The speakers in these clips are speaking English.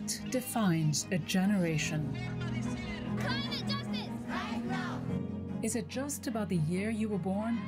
What defines a generation? Climate justice! Right now! Is it just about the year you were born?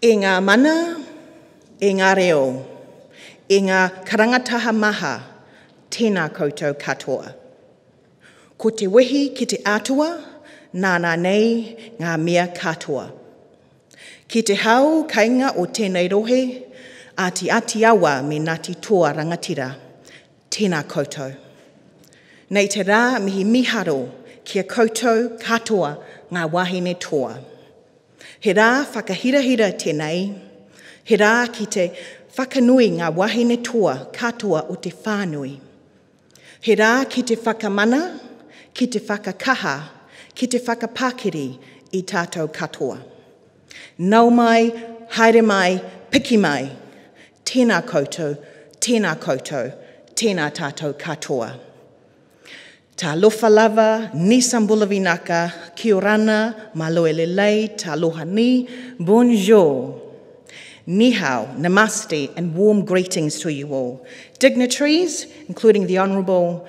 E ngā mana, e ngā reo, e ngā karangataha maha, tēnā koutou katoa. Ko te wehi ki te atua, nāna nei ngā mea katoa. Ki te hau kainga o tēnei rohe, ati awa me Ngāti Toa rangatira, tēnā koutou. Nei te rā mihi miharo kia koutou katoa ngā wahine toa. He rā whakahirahira tēnei, he rā ki te whakanui ngā wahine toa katoa o te whānui. He rā ki te whakamana, ki te whakakaha, ki te whakapākiri i tātou katoa. Nau mai, haere mai, piki mai, tēnā koutou, tēnā tātou katoa. Tā lofa lava, ni sambulavinaka, kia orana, maloe lelei, tā loha ni, bonjour. Ni hao, namaste, and warm greetings to you all. Dignitaries, including the Honourable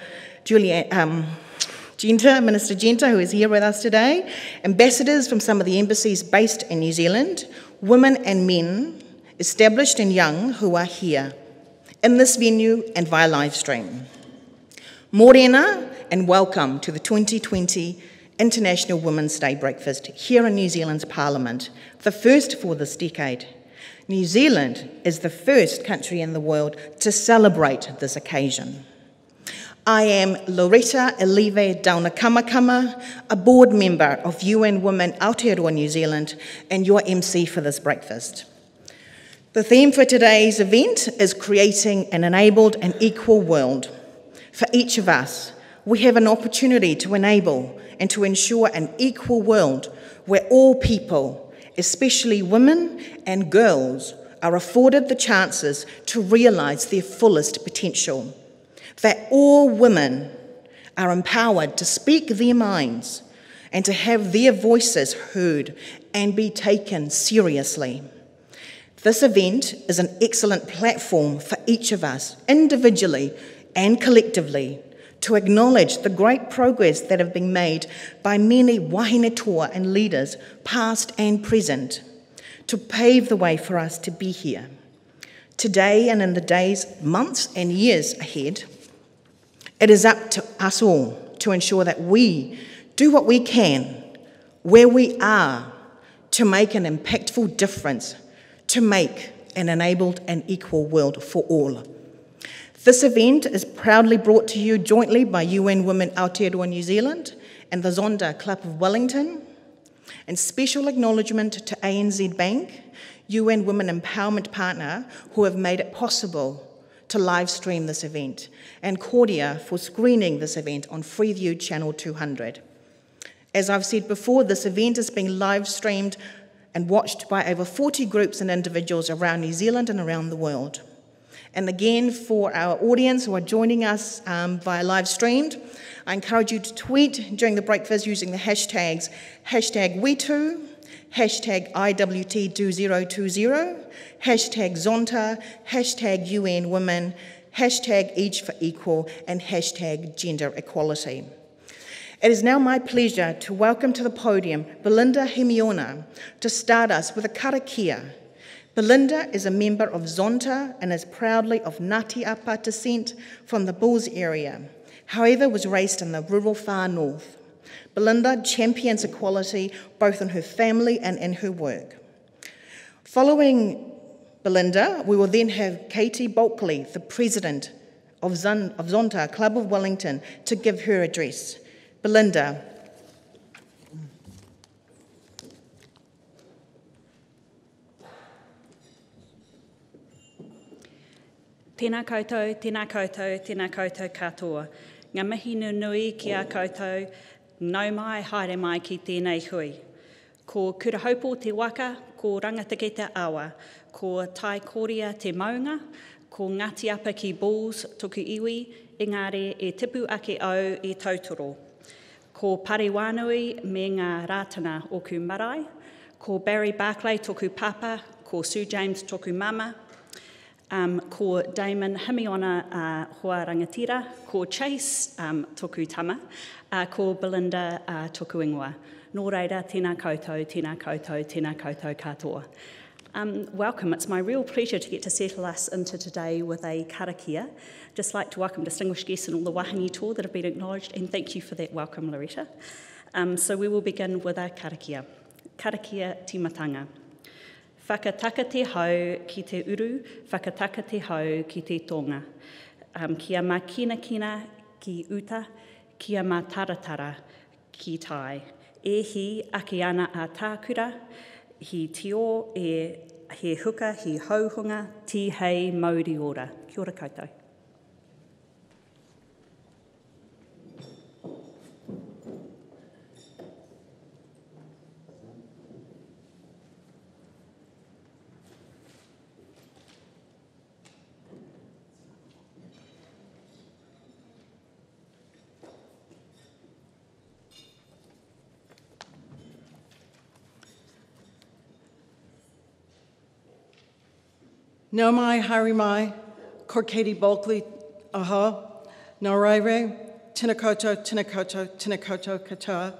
Minister Genta, who is here with us today, ambassadors from some of the embassies based in New Zealand, women and men, established and young, who are here in this venue and via live stream. Morena, and welcome to the 2020 International Women's Day breakfast here in New Zealand's Parliament, the first for this decade. New Zealand is the first country in the world to celebrate this occasion. I am Loretta Elive Daunakamakama, a board member of UN Women Aotearoa New Zealand and your MC for this breakfast. The theme for today's event is creating an enabled and equal world. For each of us, we have an opportunity to enable and to ensure an equal world where all people, especially women and girls, are afforded the chances to realise their fullest potential. That all women are empowered to speak their minds and to have their voices heard and be taken seriously. This event is an excellent platform for each of us, individually and collectively, to acknowledge the great progress that have been made by many wahine toa and leaders, past and present, to pave the way for us to be here. Today and in the days, months and years ahead, it is up to us all to ensure that we do what we can, where we are, to make an impactful difference, to make an enabled and equal world for all. This event is proudly brought to you jointly by UN Women Aotearoa New Zealand and the Zonda Club of Wellington, and special acknowledgement to ANZ Bank, UN Women Empowerment Partner, who have made it possible to live stream this event, and Cordia for screening this event on Freeview Channel 200. As I've said before, this event is being live streamed and watched by over 40 groups and individuals around New Zealand and around the world. And again, for our audience who are joining us via live streamed, I encourage you to tweet during the breakfast using the hashtags #WeToo, #IWT2020, #Zonta, #UN Women, #Each for Equal, and #Gender Equality. It is now my pleasure to welcome to the podium Belinda Hemiona to start us with a karakia. Belinda is a member of Zonta and is proudly of Ngāti Apa descent from the Bulls area, however was raised in the rural far north. Belinda champions equality both in her family and in her work. Following Belinda, we will then have Katie Bulkley, the president of Zonta Club of Wellington, to give her address. Belinda. Tēnā koutou, tēnā koutou, tēnā koutou katoa. Ngā mihi nui ki a koutou, nau mai, haere mai ki tēnei hui. Ko kurahaupo te waka, ko rangatike te awa, ko tai kōria te maunga, ko Ngāti Apa ki Bulls toku iwi, engari e tipu ake au e tautoro. Ko Pariwānui me ngā rātana o ku marae, ko Barry Barclay toku papa, ko Sue James toku mama, ko Damon Himiona hoa rangatira, ko Chase toku tama, ko Belinda toku ingoa. Nō reira, tēnā koutou, tēnā koutou, tēnā koutou katoa. Welcome. It's my real pleasure to get to settle us into today with a karakia. Just like to welcome distinguished guests and all the wahine tour that have been acknowledged, and thank you for that welcome, Loretta. So we will begin with our karakia. Karakia timatanga. Whakataka te hau ki te uru, whakataka te hau ki te tonga. Kia mā kina ki uta, kia mā taratara ki tai. E hi ake ana a tākura, hi tio e he huka, hi hauhunga, ti hei mauri ora. Kia ora koutou. No mai, haere mai, ko Katie Bulkley, aha, no raive, tēnā koutou katoa.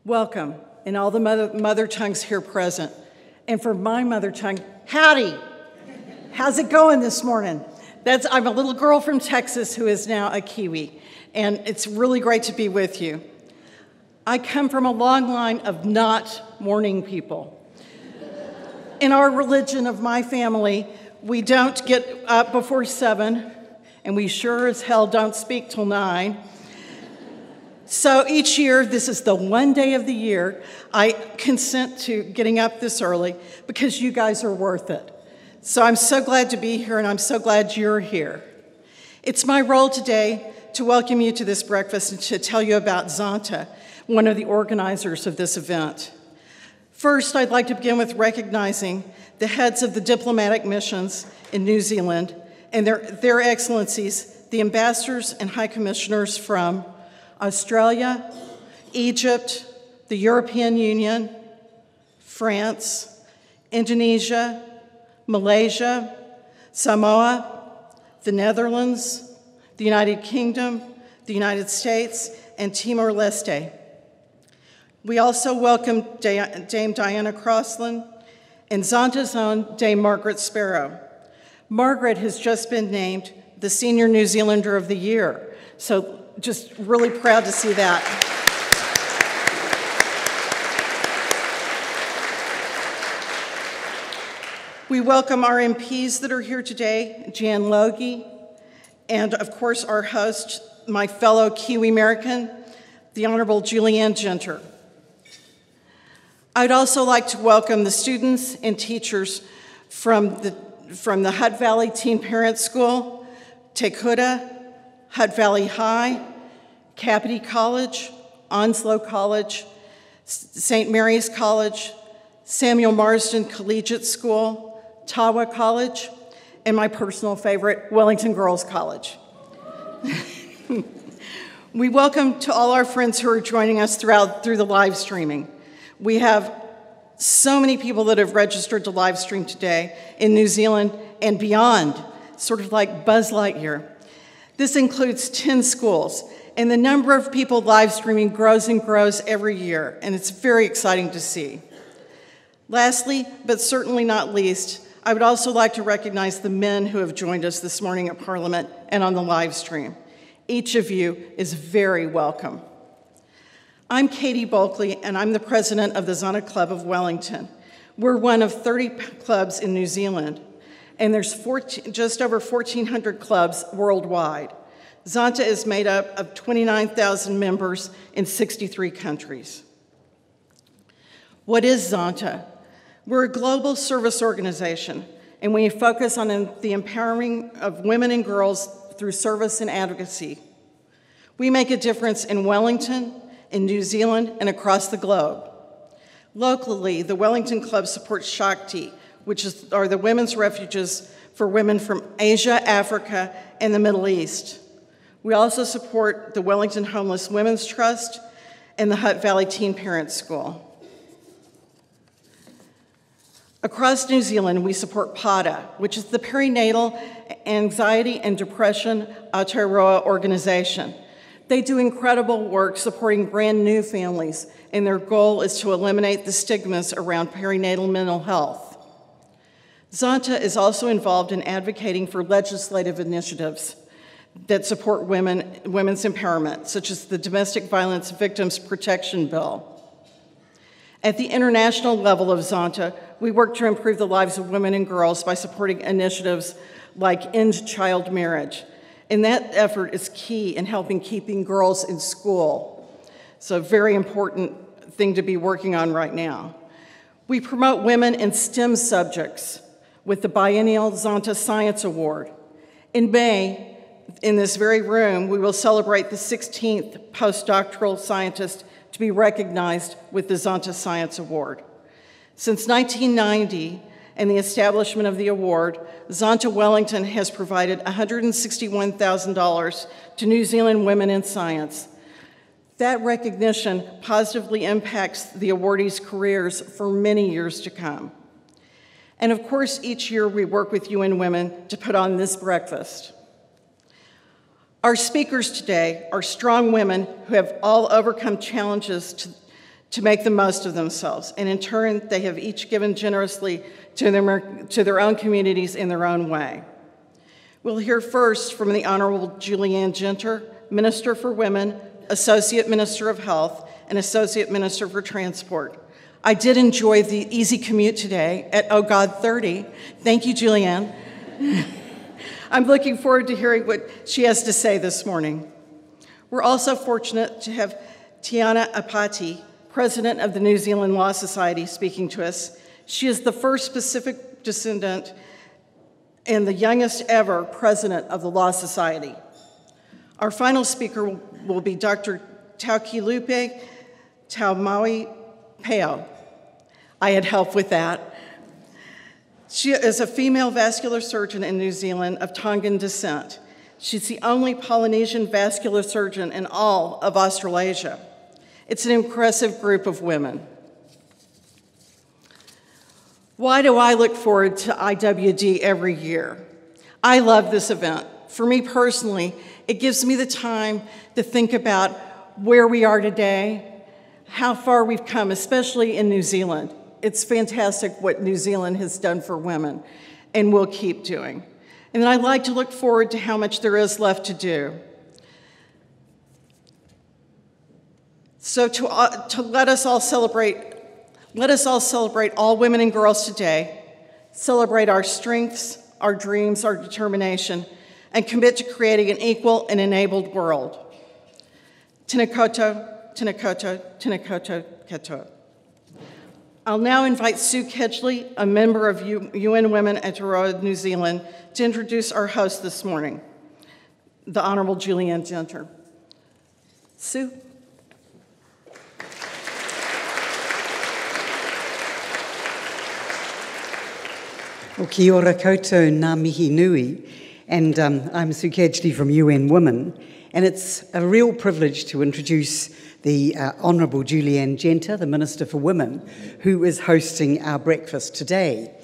Welcome, and all the mother tongues here present. And for my mother tongue, howdy. How's it going this morning? I'm a little girl from Texas who is now a Kiwi, and it's really great to be with you. I come from a long line of not morning people. In our religion of my family, we don't get up before 7, and we sure as hell don't speak till 9. So each year, this is the one day of the year, I consent to getting up this early because you guys are worth it. So I'm so glad to be here, and I'm so glad you're here. It's my role today to welcome you to this breakfast and to tell you about Zanta, one of the organizers of this event. First, I'd like to begin with recognizing the heads of the diplomatic missions in New Zealand and their excellencies, the ambassadors and high commissioners from Australia, Egypt, the European Union, France, Indonesia, Malaysia, Samoa, the Netherlands, the United Kingdom, the United States, and Timor-Leste. We also welcome Dame Diana Crossland and Zanta's own Dame Margaret Sparrow. Margaret has just been named the Senior New Zealander of the Year, so just really proud to see that. We welcome our MPs that are here today, Jan Logie, and of course our host, my fellow Kiwi American, the Honorable Julianne Genter. I'd also like to welcome the students and teachers from the Hutt Valley Teen Parent School, Te Kura, Hutt Valley High, Kapiti College, Onslow College, St. Mary's College, Samuel Marsden Collegiate School, Tawa College, and my personal favorite, Wellington Girls College. We welcome to all our friends who are joining us through the live streaming. We have so many people that have registered to live stream today in New Zealand and beyond, sort of like Buzz Lightyear. This includes 10 schools, and the number of people live streaming grows and grows every year, and it's very exciting to see. Lastly, but certainly not least, I would also like to recognize the men who have joined us this morning at Parliament and on the live stream. Each of you is very welcome. I'm Katie Bulkley, and I'm the president of the Zanta Club of Wellington. We're one of 30 clubs in New Zealand, and there's just over 1,400 clubs worldwide. Zanta is made up of 29,000 members in 63 countries. What is Zanta? We're a global service organization, and we focus on the empowering of women and girls through service and advocacy. We make a difference in Wellington, in New Zealand, and across the globe. Locally, the Wellington Club supports Shakti, which are the women's refuges for women from Asia, Africa, and the Middle East. We also support the Wellington Homeless Women's Trust and the Hutt Valley Teen Parent School. Across New Zealand, we support PADA, which is the Perinatal Anxiety and Depression Aotearoa organization. They do incredible work supporting brand new families, and their goal is to eliminate the stigmas around perinatal mental health. Zonta is also involved in advocating for legislative initiatives that support women's empowerment, such as the Domestic Violence Victims Protection Bill. At the international level of Zonta, we work to improve the lives of women and girls by supporting initiatives like End Child Marriage. And that effort is key in helping keeping girls in school. It's a very important thing to be working on right now. We promote women in STEM subjects with the biennial Zonta Science Award. In May, in this very room, we will celebrate the 16th postdoctoral scientist to be recognized with the Zonta Science Award. Since 1990 and the establishment of the award, Zonta Wellington has provided $161,000 to New Zealand women in science. That recognition positively impacts the awardees' careers for many years to come. And of course, each year we work with UN Women to put on this breakfast. Our speakers today are strong women who have all overcome challenges to make the most of themselves, and in turn, they have each given generously to their own communities in their own way. We'll hear first from the Honorable Julianne Genter, Minister for Women, Associate Minister of Health, and Associate Minister for Transport. I did enjoy the easy commute today at Oh God 30. Thank you, Julianne. I'm looking forward to hearing what she has to say this morning. We're also fortunate to have Tiana Apati, President of the New Zealand Law Society, speaking to us. She is the first Pacific descendant and the youngest ever president of the Law Society. Our final speaker will be Dr. Taukilupe Taumaui Peo. I had help with that. She is a female vascular surgeon in New Zealand of Tongan descent. She's the only Polynesian vascular surgeon in all of Australasia. It's an impressive group of women. Why do I look forward to IWD every year? I love this event. For me personally, it gives me the time to think about where we are today, how far we've come, especially in New Zealand. It's fantastic what New Zealand has done for women and will keep doing. And then I like to look forward to how much there is left to do. So to let us all celebrate all women and girls today, celebrate our strengths, our dreams, our determination, and commit to creating an equal and enabled world. Tēnā koutou, tēnā koutou, tēnā koutou katoa. I'll now invite Sue Kedgley, a member of UN Women at Aotearoa, New Zealand, to introduce our host this morning, the Honorable Julianne Genter. Sue. O kia ora koutou ngā mihi nui, and I'm Sue Kedgley from UN Women, and it's a real privilege to introduce the Honourable Julianne Genter, the Minister for Women, who is hosting our breakfast today.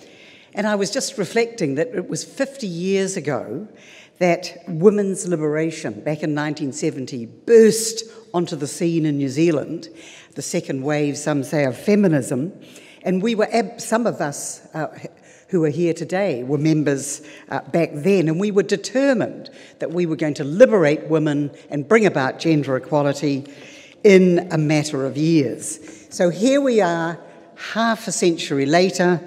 And I was just reflecting that it was 50 years ago that women's liberation, back in 1970, burst onto the scene in New Zealand, the second wave, some say, of feminism, and we were, some of us who are here today were members back then, and we were determined that we were going to liberate women and bring about gender equality in a matter of years. So here we are, half a century later,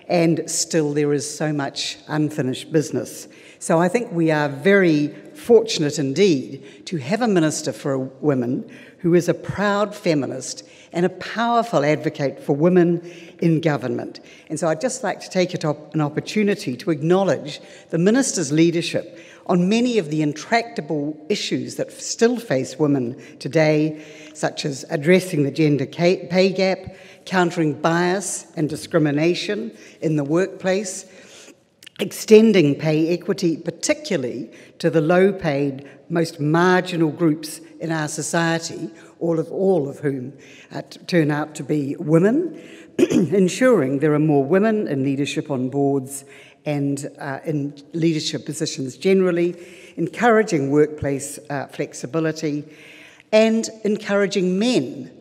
and still there is so much unfinished business. So I think we are very fortunate indeed to have a Minister for Women who is a proud feminist and a powerful advocate for women in government. And so I'd just like to take an opportunity to acknowledge the Minister's leadership on many of the intractable issues that still face women today, such as addressing the gender pay gap, countering bias and discrimination in the workplace, extending pay equity, particularly to the low-paid, most marginal groups in our society, all of whom turn out to be women, ensuring there are more women in leadership on boards and in leadership positions generally, encouraging workplace flexibility, and encouraging men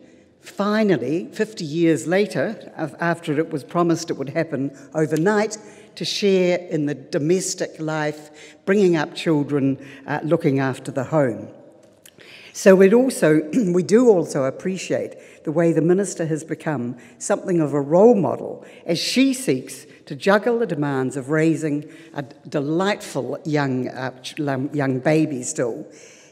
finally, 50 years later, after it was promised it would happen overnight, to share in the domestic life, bringing up children, looking after the home. So we do also appreciate the way the Minister has become something of a role model as she seeks to juggle the demands of raising a delightful young baby still,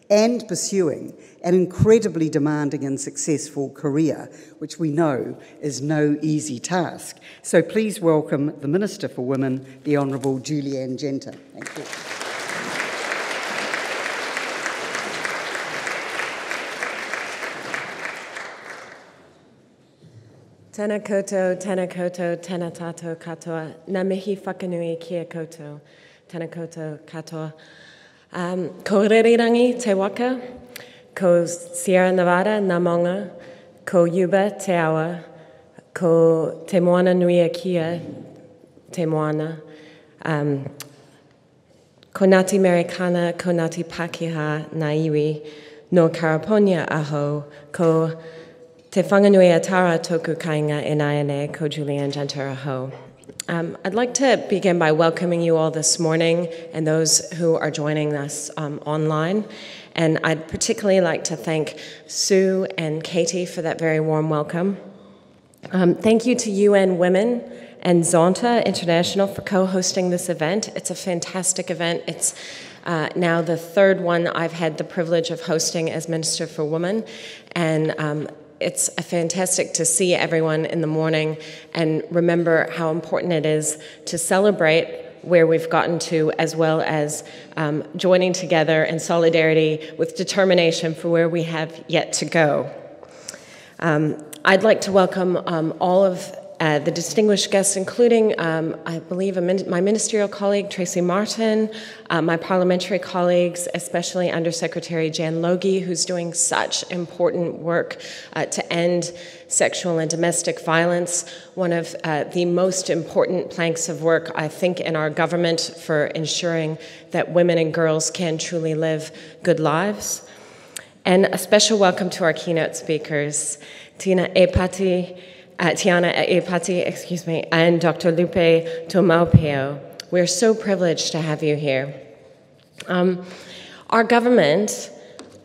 and pursuing an incredibly demanding and successful career, which we know is no easy task. So please welcome the Minister for Women, the Honourable Julianne Genter. Thank you. Tēnā koutou, tēnā tātou katoa. Nā mihi whakanui kia koutou, tēnā koutou katoa. Ko Ririrangi te waka, ko Sierra Nevada nā maunga, ko Yuba te awa, ko te moana nui a kia te moana, ko Ngāti Americana, ko Ngāti Pākehā nā iwi, no Karaponia aho, ko te whanganui a tara tōku kāinga e nāiane, ko Julianne Genter aho. I'd like to begin by welcoming you all this morning and those who are joining us online. And I'd particularly like to thank Sue and Katie for that very warm welcome. Thank you to UN Women and Zonta International for co-hosting this event. It's a fantastic event. It's now the third one I've had the privilege of hosting as Minister for Women. And it's fantastic to see everyone in the morning and remember how important it is to celebrate where we've gotten to, as well as joining together in solidarity with determination for where we have yet to go. I'd like to welcome all of the distinguished guests, including, I believe, my ministerial colleague, Tracy Martin, my parliamentary colleagues, especially Undersecretary Jan Logie, who's doing such important work to end sexual and domestic violence, one of the most important planks of work, I think, in our government for ensuring that women and girls can truly live good lives. And a special welcome to our keynote speakers, Tiana Epati, and Dr. Lupe Tomaupeo. We're so privileged to have you here. Our government,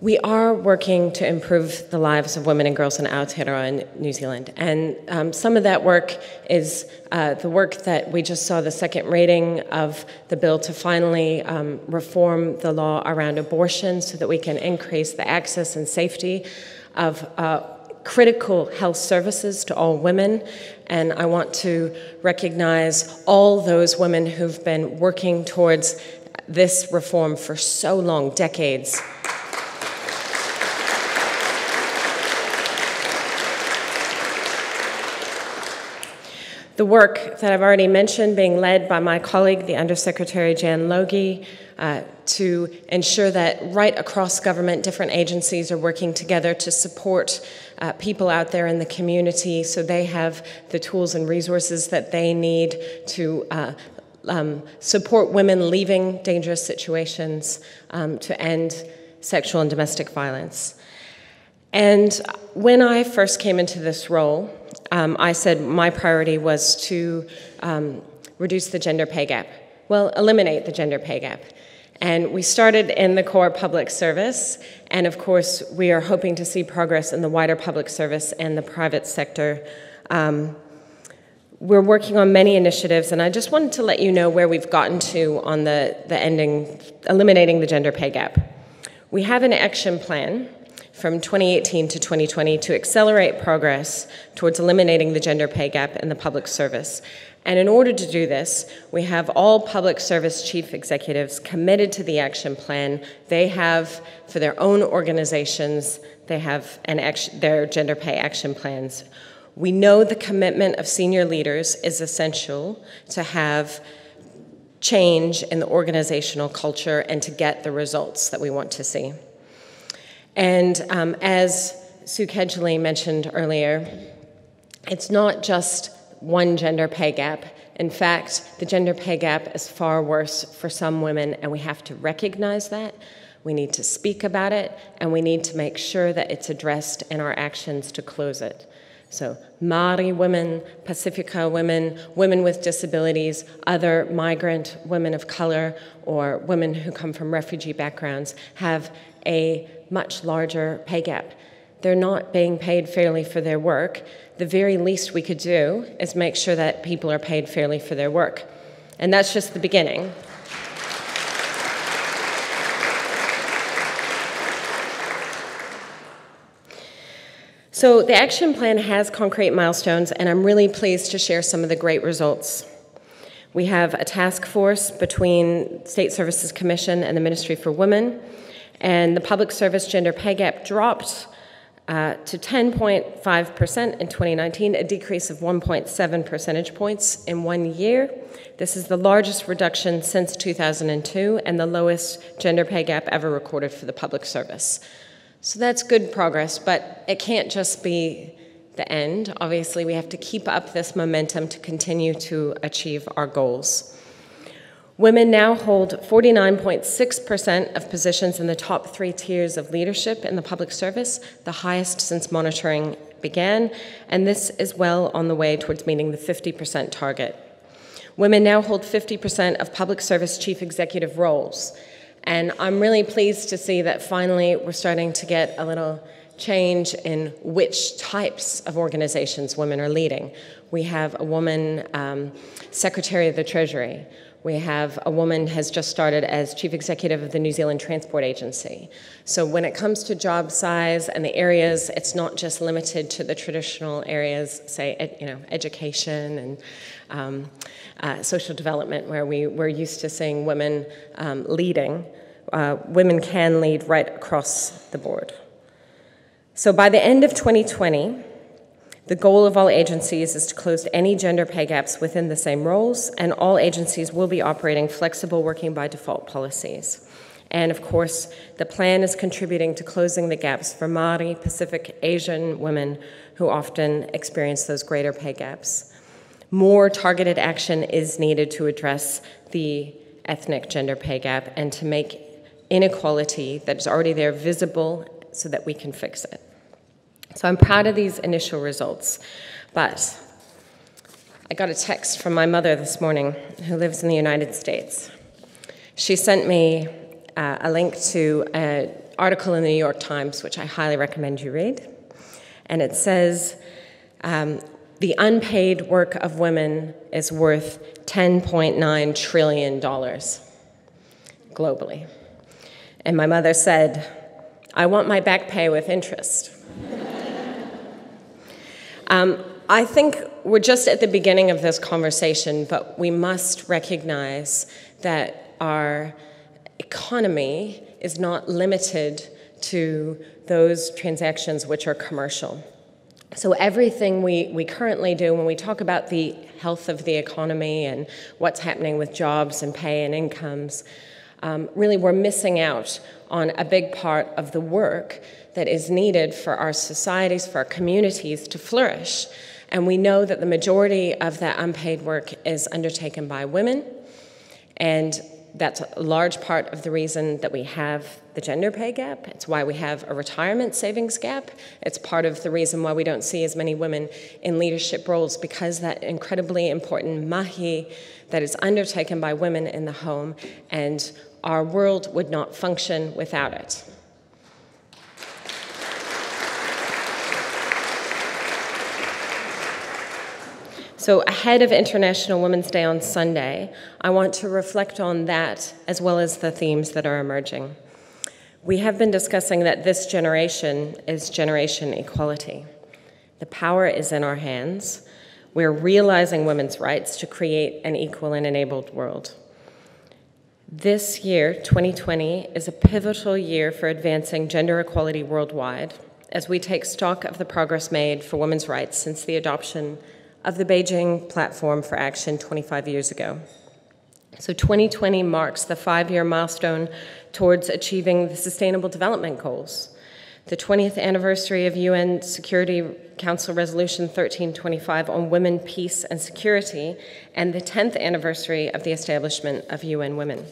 we are working to improve the lives of women and girls in Aotearoa in New Zealand. And some of that work is the work that we just saw the second reading of the bill to finally reform the law around abortion so that we can increase the access and safety of critical health services to all women, and I want to recognize all those women who've been working towards this reform for so long, decades. The work that I've already mentioned being led by my colleague, the Undersecretary Jan Logie, to ensure that right across government, different agencies are working together to support people out there in the community so they have the tools and resources that they need to support women leaving dangerous situations to end sexual and domestic violence. And when I first came into this role, I said my priority was to reduce the gender pay gap. Well, eliminate the gender pay gap. And we started in the core public service, and of course, we are hoping to see progress in the wider public service and the private sector. We're working on many initiatives, and I just wanted to let you know where we've gotten to on eliminating the gender pay gap. We have an action plan from 2018 to 2020 to accelerate progress towards eliminating the gender pay gap in the public service. And in order to do this, we have all public service chief executives committed to the action plan. They have, for their own organizations, they have their gender pay action plans. We know the commitment of senior leaders is essential to have change in the organizational culture and to get the results that we want to see. And as Sue Kedgley mentioned earlier, it's not just one gender pay gap. In fact, the gender pay gap is far worse for some women, and we have to recognize that. We need to speak about it, and we need to make sure that it's addressed in our actions to close it. So Māori women, Pacifica women, women with disabilities, other migrant women of color, or women who come from refugee backgrounds have a much larger pay gap. They're not being paid fairly for their work. The very least we could do is make sure that people are paid fairly for their work. And that's just the beginning. So the action plan has concrete milestones, and I'm really pleased to share some of the great results. We have a task force between State Services Commission and the Ministry for Women, and the public service gender pay gap dropped to 10.5% in 2019, a decrease of 1.7 percentage points in 1 year. This is the largest reduction since 2002 and the lowest gender pay gap ever recorded for the public service. So that's good progress, but it can't just be the end. Obviously, we have to keep up this momentum to continue to achieve our goals. Women now hold 49.6% of positions in the top 3 tiers of leadership in the public service, the highest since monitoring began, and this is well on the way towards meeting the 50% target. Women now hold 50% of public service chief executive roles, and I'm really pleased to see that finally we're starting to get a little change in which types of organizations women are leading. We have a woman Secretary of the Treasury. We have a woman has just started as Chief Executive of the New Zealand Transport Agency. So when it comes to job size and the areas, it's not just limited to the traditional areas, say, education and social development, where we're used to seeing women leading. Women can lead right across the board. So by the end of 2020, the goal of all agencies is to close any gender pay gaps within the same roles, and all agencies will be operating flexible working by default policies. And of course, the plan is contributing to closing the gaps for Māori, Pacific, Asian women who often experience those greater pay gaps. More targeted action is needed to address the ethnic gender pay gap and to make inequality that is already there visible so that we can fix it. So I'm proud of these initial results, but I got a text from my mother this morning, who lives in the United States. She sent me a link to an article in the New York Times, which I highly recommend you read. And it says, the unpaid work of women is worth $10.9 trillion globally. And my mother said, I want my back pay with interest. I think we're just at the beginning of this conversation, but we must recognize that our economy is not limited to those transactions which are commercial. So everything we currently do when we talk about the health of the economy and what's happening with jobs and pay and incomes, really we're missing out on a big part of the work that is needed for our societies, for our communities to flourish. And we know that the majority of that unpaid work is undertaken by women, and that's a large part of the reason that we have the gender pay gap. It's why we have a retirement savings gap. It's part of the reason why we don't see as many women in leadership roles, because that incredibly important mahi that is undertaken by women in the home, and our world would not function without it. So ahead of International Women's Day on Sunday, I want to reflect on that as well as the themes that are emerging. We have been discussing that this generation is generation equality. The power is in our hands. We're realizing women's rights to create an equal and enabled world. This year, 2020, is a pivotal year for advancing gender equality worldwide as we take stock of the progress made for women's rights since the adoption of the Beijing Platform for Action 25 years ago. So 2020 marks the 5-year milestone towards achieving the Sustainable Development Goals, the 20th anniversary of UN Security Council Resolution 1325 on women, peace, and security, and the 10th anniversary of the establishment of UN Women.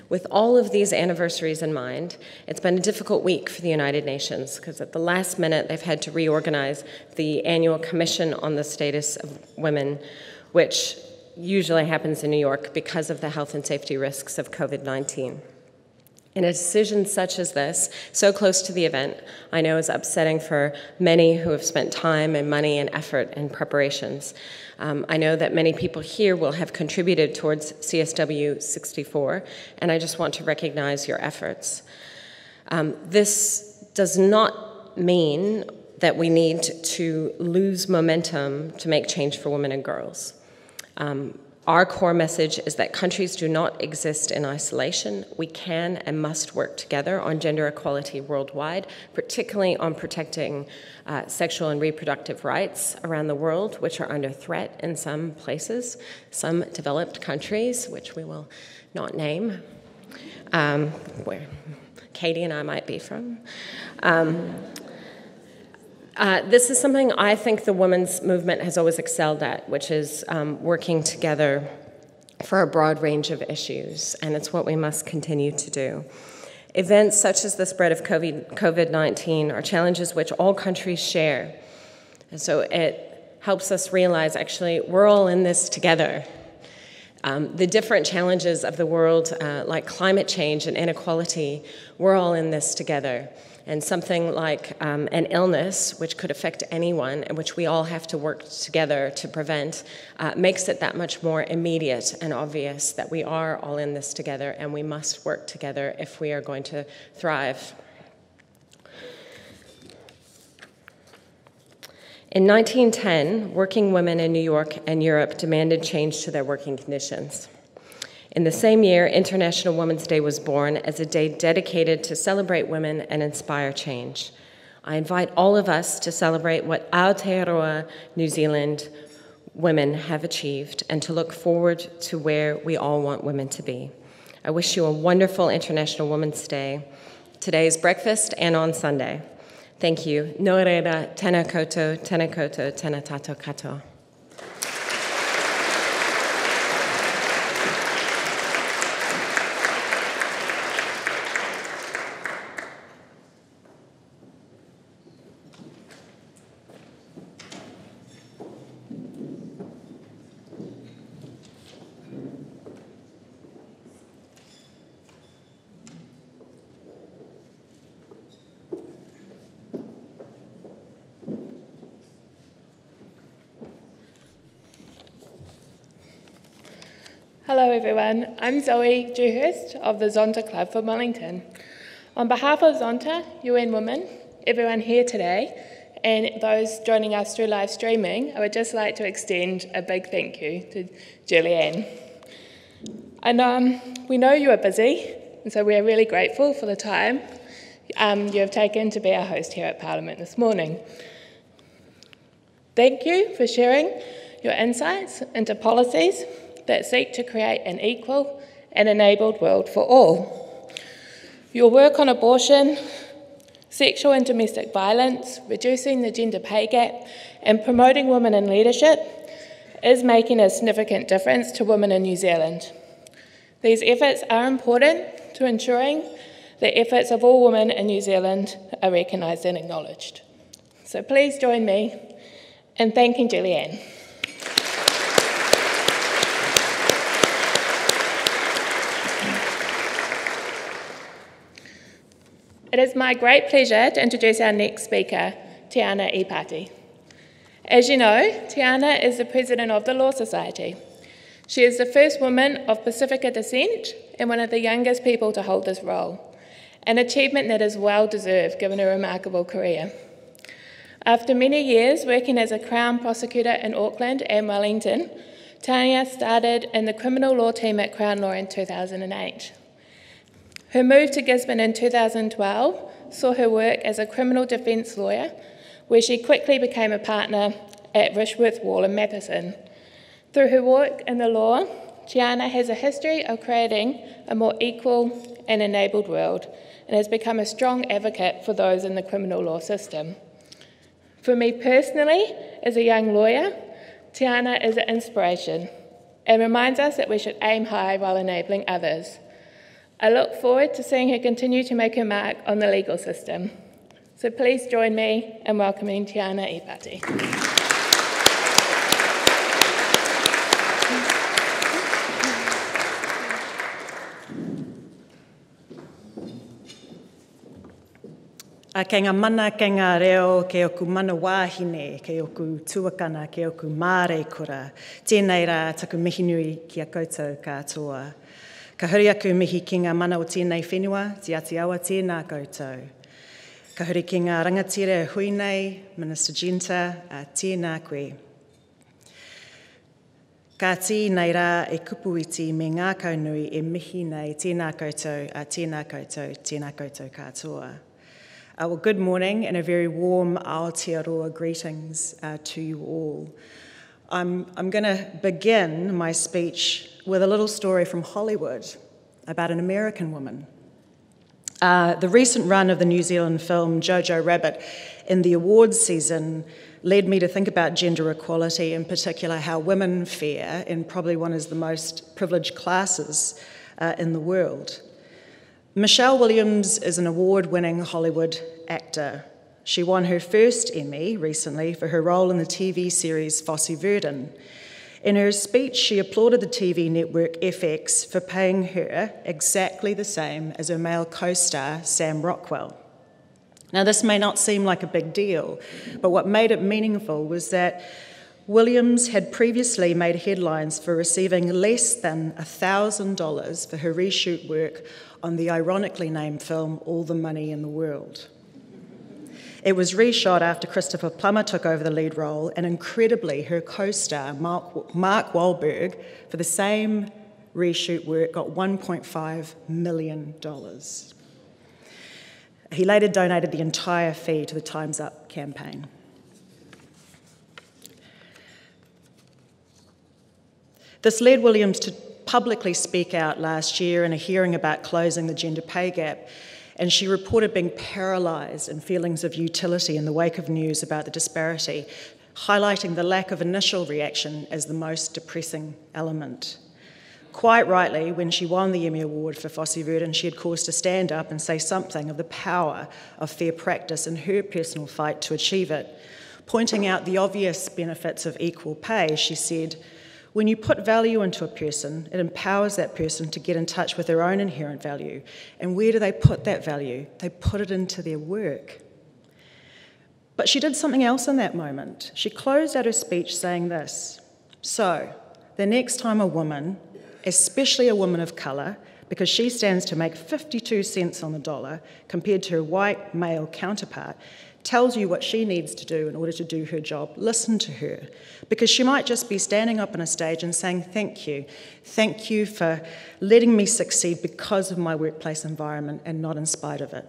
With all of these anniversaries in mind, it's been a difficult week for the United Nations because at the last minute they've had to reorganize the annual Commission on the Status of Women, which usually happens in New York because of the health and safety risks of COVID-19. And a decision such as this, so close to the event, I know is upsetting for many who have spent time and money and effort in preparations. I know that many people here will have contributed towards CSW 64, and I just want to recognize your efforts. This does not mean that we need to lose momentum to make change for women and girls. Our core message is that countries do not exist in isolation. We can and must work together on gender equality worldwide, particularly on protecting sexual and reproductive rights around the world, which are under threat in some places, some developed countries, which we will not name, where Katie and I might be from. This is something I think the women's movement has always excelled at, which is working together for a broad range of issues, and it's what we must continue to do. Events such as the spread of COVID-19 are challenges which all countries share, and so it helps us realize, actually, we're all in this together. The different challenges of the world, like climate change and inequality, we're all in this together. And something like an illness, which could affect anyone, and which we all have to work together to prevent, makes it that much more immediate and obvious that we are all in this together, and we must work together if we are going to thrive. In 1910, working women in New York and Europe demanded change to their working conditions. In the same year, International Women's Day was born as a day dedicated to celebrate women and inspire change. I invite all of us to celebrate what Aotearoa New Zealand women have achieved and to look forward to where we all want women to be. I wish you a wonderful International Women's Day, today's breakfast and on Sunday. Thank you. Nō reira, tēnā koutou, tēnā tātou katoa. Hello everyone, I'm Zoe Dewhurst of the Zonta Club for Wellington. On behalf of Zonta, UN Women, everyone here today, and those joining us through live streaming, I would just like to extend a big thank you to Julianne. And we know you are busy, and so we are really grateful for the time you have taken to be our host here at Parliament this morning. Thank you for sharing your insights into policies that seek to create an equal and enabled world for all. Your work on abortion, sexual and domestic violence, reducing the gender pay gap, and promoting women in leadership is making a significant difference to women in New Zealand. These efforts are important to ensuring the efforts of all women in New Zealand are recognised and acknowledged. So please join me in thanking Julianne. It is my great pleasure to introduce our next speaker, Tiana Ipati. As you know, Tiana is the president of the Law Society. She is the first woman of Pacifica descent and one of the youngest people to hold this role, an achievement that is well deserved given her remarkable career. After many years working as a Crown prosecutor in Auckland and Wellington, Tiana started in the criminal law team at Crown Law in 2008. Her move to Gisborne in 2012 saw her work as a criminal defence lawyer, where she quickly became a partner at Rishworth, Wall and Matheson. Through her work in the law, Tiana has a history of creating a more equal and enabled world and has become a strong advocate for those in the criminal law system. For me personally, as a young lawyer, Tiana is an inspiration and reminds us that we should aim high while enabling others. I look forward to seeing her continue to make her mark on the legal system. So please join me in welcoming Tiana Ipati. A kei ngā mana, kei ngā reo, kei oku mana wāhine, kei oku tuakana, kei oku mārei kura. Tēnei rā taku mihi nui ki a koutou katoa. Ka huri aku mihi ki ngā mana o tēnei whenua, te ati awa tēnā koutou. Ka huri ki ngā rangatira hui nei, Minister Genta, tēnā koe. Ka tī nei rā e kupuiti me ngā kaunui e mihi nei tēnā koutou, tēnā koutou katoa. Well, good morning and a very warm Aotearoa greetings to you all. I'm going to begin my speech with a little story from Hollywood about an American woman. The recent run of the New Zealand film Jojo Rabbit in the awards season led me to think about gender equality, in particular how women fare in probably one of the most privileged classes in the world. Michelle Williams is an award-winning Hollywood actor. She won her first Emmy recently for her role in the TV series Fosse Verdon. In her speech, she applauded the TV network FX for paying her exactly the same as her male co-star Sam Rockwell. Now, this may not seem like a big deal, but what made it meaningful was that Williams had previously made headlines for receiving less than $1,000 for her reshoot work on the ironically named film All the Money in the World. It was reshot after Christopher Plummer took over the lead role, and incredibly, her co-star, Mark Wahlberg, for the same reshoot work, got $1.5 million. He later donated the entire fee to the Time's Up campaign. This led Williams to publicly speak out last year in a hearing about closing the gender pay gap, and she reported being paralysed in feelings of utility in the wake of news about the disparity, highlighting the lack of initial reaction as the most depressing element. Quite rightly, when she won the Emmy Award for Fosse Verdon, she had cause to stand up and say something of the power of fair practice in her personal fight to achieve it. Pointing out the obvious benefits of equal pay, she said, "When you put value into a person, it empowers that person to get in touch with their own inherent value. And where do they put that value? They put it into their work." But she did something else in that moment. She closed out her speech saying this: "So, the next time a woman, especially a woman of colour, because she stands to make 52 cents on the dollar compared to her white male counterpart, tells you what she needs to do in order to do her job, listen to her. Because she might just be standing up on a stage and saying, thank you for letting me succeed because of my workplace environment and not in spite of it."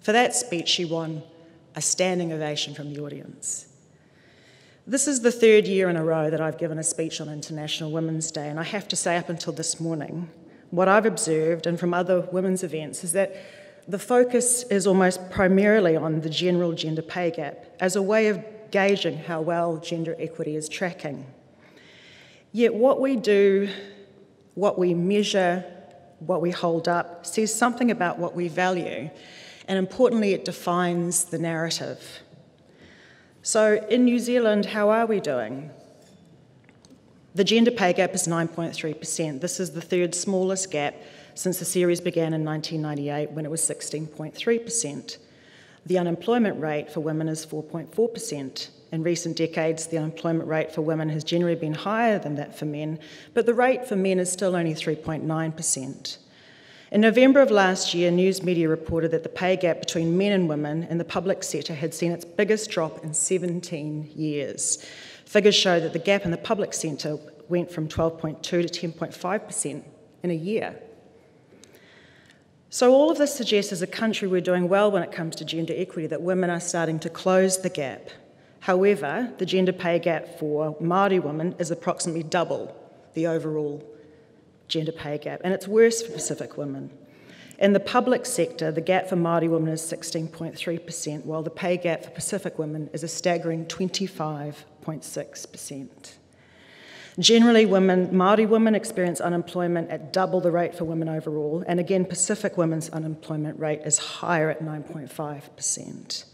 For that speech, she won a standing ovation from the audience. This is the third year in a row that I've given a speech on International Women's Day, and I have to say up until this morning, what I've observed, and from other women's events, is that the focus is almost primarily on the general gender pay gap as a way of gauging how well gender equity is tracking. Yet what we do, what we measure, what we hold up, says something about what we value, and importantly, it defines the narrative. So in New Zealand, how are we doing? The gender pay gap is 9.3%. This is the third smallest gap since the series began in 1998, when it was 16.3%. The unemployment rate for women is 4.4%. In recent decades, the unemployment rate for women has generally been higher than that for men, but the rate for men is still only 3.9%. In November of last year, news media reported that the pay gap between men and women in the public sector had seen its biggest drop in 17 years. Figures show that the gap in the public sector went from 12.2 to 10.5% in a year. So all of this suggests as a country we're doing well when it comes to gender equity, that women are starting to close the gap. However, the gender pay gap for Māori women is approximately double the overall gender pay gap, and it's worse for Pacific women. In the public sector, the gap for Māori women is 16.3%, while the pay gap for Pacific women is a staggering 25.6%. Generally, Māori women experience unemployment at double the rate for women overall, and again, Pacific women's unemployment rate is higher at 9.5%.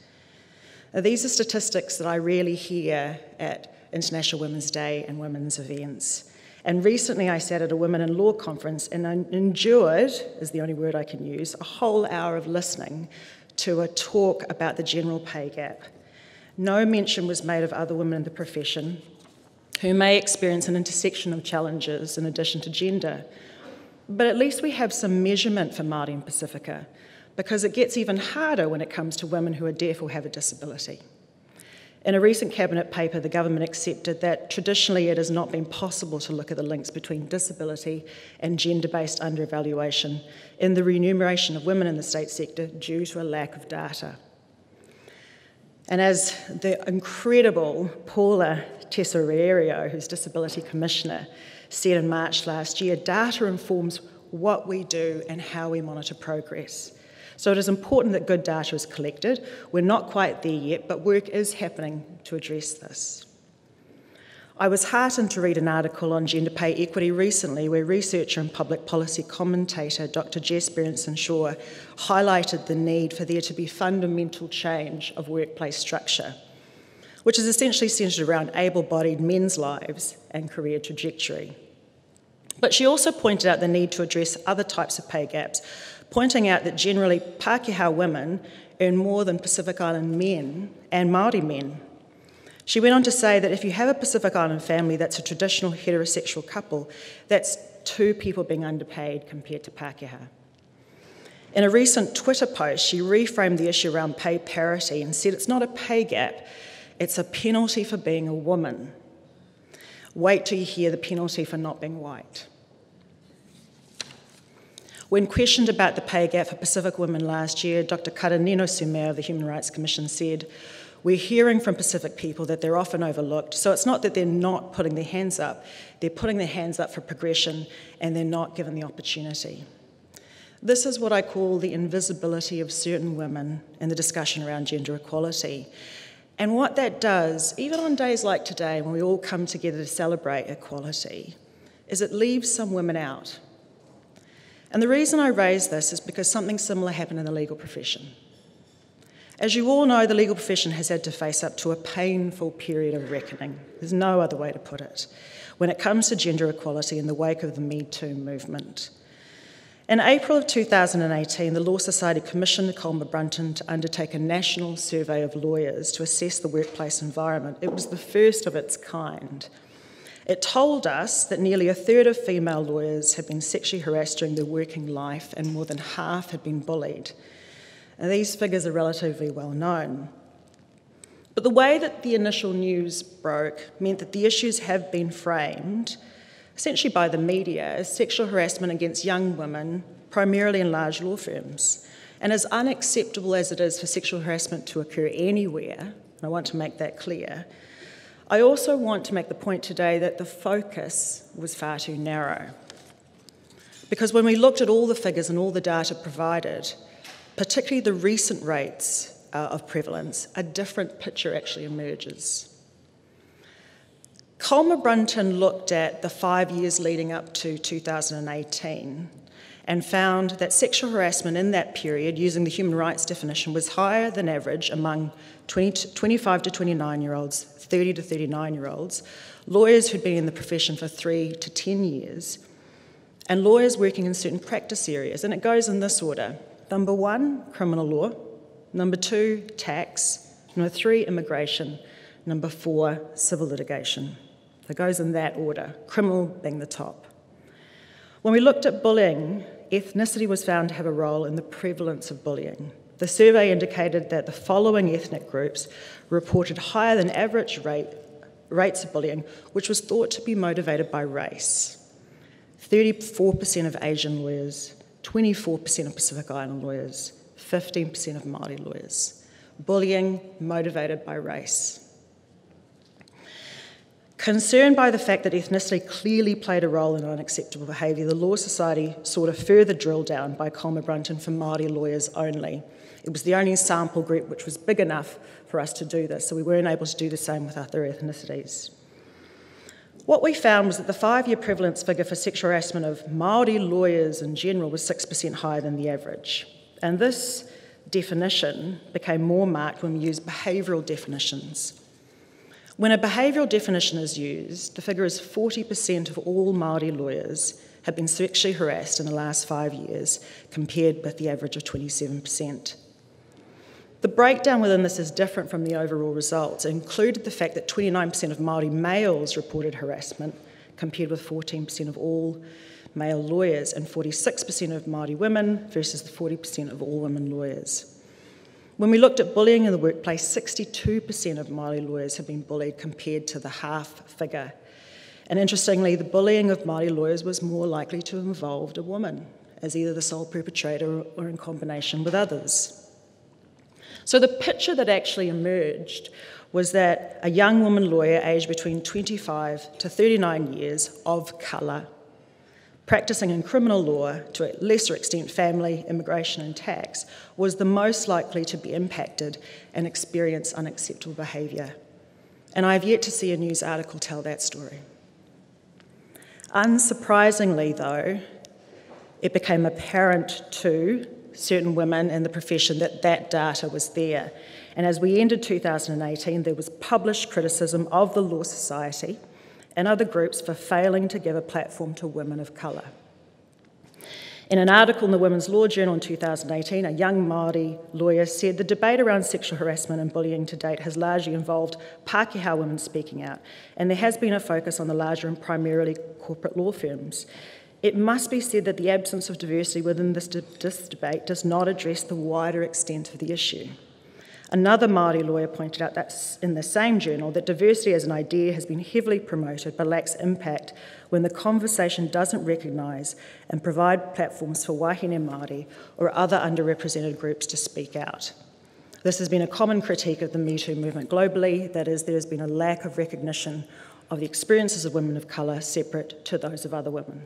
Now, these are statistics that I rarely hear at International Women's Day and women's events. And recently I sat at a Women in Law conference and I endured, is the only word I can use, a whole hour of listening to a talk about the general pay gap. No mention was made of other women in the profession who may experience an intersection of challenges in addition to gender. But at least we have some measurement for Māori and Pacifica, because it gets even harder when it comes to women who are deaf or have a disability. In a recent cabinet paper, the government accepted that traditionally it has not been possible to look at the links between disability and gender-based under-evaluation in the remuneration of women in the state sector due to a lack of data. And as the incredible Paula Tesorerio, who's Disability Commissioner, said in March last year, data informs what we do and how we monitor progress. So it is important that good data is collected. We're not quite there yet, but work is happening to address this. I was heartened to read an article on gender pay equity recently where researcher and public policy commentator Dr. Jess Berenson-Shaw highlighted the need for there to be fundamental change of workplace structure, which is essentially centred around able-bodied men's lives and career trajectory. But she also pointed out the need to address other types of pay gaps, pointing out that generally Pākehā women earn more than Pacific Island men and Māori men. She went on to say that if you have a Pacific Island family that's a traditional heterosexual couple, that's two people being underpaid compared to Pākehā. In a recent Twitter post, she reframed the issue around pay parity and said it's not a pay gap, it's a penalty for being a woman. Wait till you hear the penalty for not being white. When questioned about the pay gap for Pacific women last year, Dr. Karanino Sumeo of the Human Rights Commission said, "We're hearing from Pacific people that they're often overlooked, so it's not that they're not putting their hands up, they're putting their hands up for progression and they're not given the opportunity." This is what I call the invisibility of certain women in the discussion around gender equality. And what that does, even on days like today when we all come together to celebrate equality, is it leaves some women out. And the reason I raise this is because something similar happened in the legal profession. As you all know, the legal profession has had to face up to a painful period of reckoning. There's no other way to put it, when it comes to gender equality in the wake of the Me Too movement. In April of 2018, the Law Society commissioned Colma Brunton to undertake a national survey of lawyers to assess the workplace environment. It was the first of its kind. It told us that nearly a third of female lawyers had been sexually harassed during their working life and more than half had been bullied. And these figures are relatively well known. But the way that the initial news broke meant that the issues have been framed, essentially by the media, as sexual harassment against young women, primarily in large law firms. And as unacceptable as it is for sexual harassment to occur anywhere, and I want to make that clear, I also want to make the point today that the focus was far too narrow. Because when we looked at all the figures and all the data provided, particularly the recent rates of prevalence, a different picture actually emerges. Colma Brunton looked at the 5 years leading up to 2018 and found that sexual harassment in that period, using the human rights definition, was higher than average among 25 to 29-year-olds, 30 to 39-year-olds, lawyers who'd been in the profession for 3 to 10 years, and lawyers working in certain practice areas. And it goes in this order. Number 1, criminal law. Number 2, tax. Number 3, immigration. Number 4, civil litigation. It goes in that order, criminal being the top. When we looked at bullying, ethnicity was found to have a role in the prevalence of bullying. The survey indicated that the following ethnic groups reported higher than average rates of bullying, which was thought to be motivated by race. 34% of Asian lawyers, 24% of Pacific Island lawyers, 15% of Māori lawyers. Bullying motivated by race. Concerned by the fact that ethnicity clearly played a role in unacceptable behaviour, the Law Society sought a further drill down by Colma Brunton for Māori lawyers only. It was the only sample group which was big enough for us to do this, so we weren't able to do the same with other ethnicities. What we found was that the 5-year prevalence figure for sexual harassment of Māori lawyers in general was 6% higher than the average. And this definition became more marked when we used behavioural definitions. When a behavioural definition is used, the figure is 40% of all Māori lawyers have been sexually harassed in the last 5 years, compared with the average of 27%. The breakdown within this is different from the overall results. It included the fact that 29% of Māori males reported harassment, compared with 14% of all male lawyers, and 46% of Māori women versus the 40% of all women lawyers. When we looked at bullying in the workplace, 62% of Māori lawyers have been bullied, compared to the half figure. And interestingly, the bullying of Māori lawyers was more likely to have involved a woman, as either the sole perpetrator or in combination with others. So the picture that actually emerged was that a young woman lawyer aged between 25 to 39 years of colour, practising in criminal law, to a lesser extent family, immigration and tax, was the most likely to be impacted and experience unacceptable behaviour. And I have yet to see a news article tell that story. Unsurprisingly, though, it became apparent to certain women in the profession that that data was there. And as we ended 2018, there was published criticism of the Law Society and other groups for failing to give a platform to women of colour. In an article in the Women's Law Journal in 2018, a young Māori lawyer said the debate around sexual harassment and bullying to date has largely involved Pākehā women speaking out, and there has been a focus on the larger and primarily corporate law firms. It must be said that the absence of diversity within this debate does not address the wider extent of the issue. Another Māori lawyer pointed out that in the same journal that diversity as an idea has been heavily promoted but lacks impact when the conversation doesn't recognise and provide platforms for wahine Māori or other underrepresented groups to speak out. This has been a common critique of the Me Too movement globally, that is, there has been a lack of recognition of the experiences of women of colour separate to those of other women.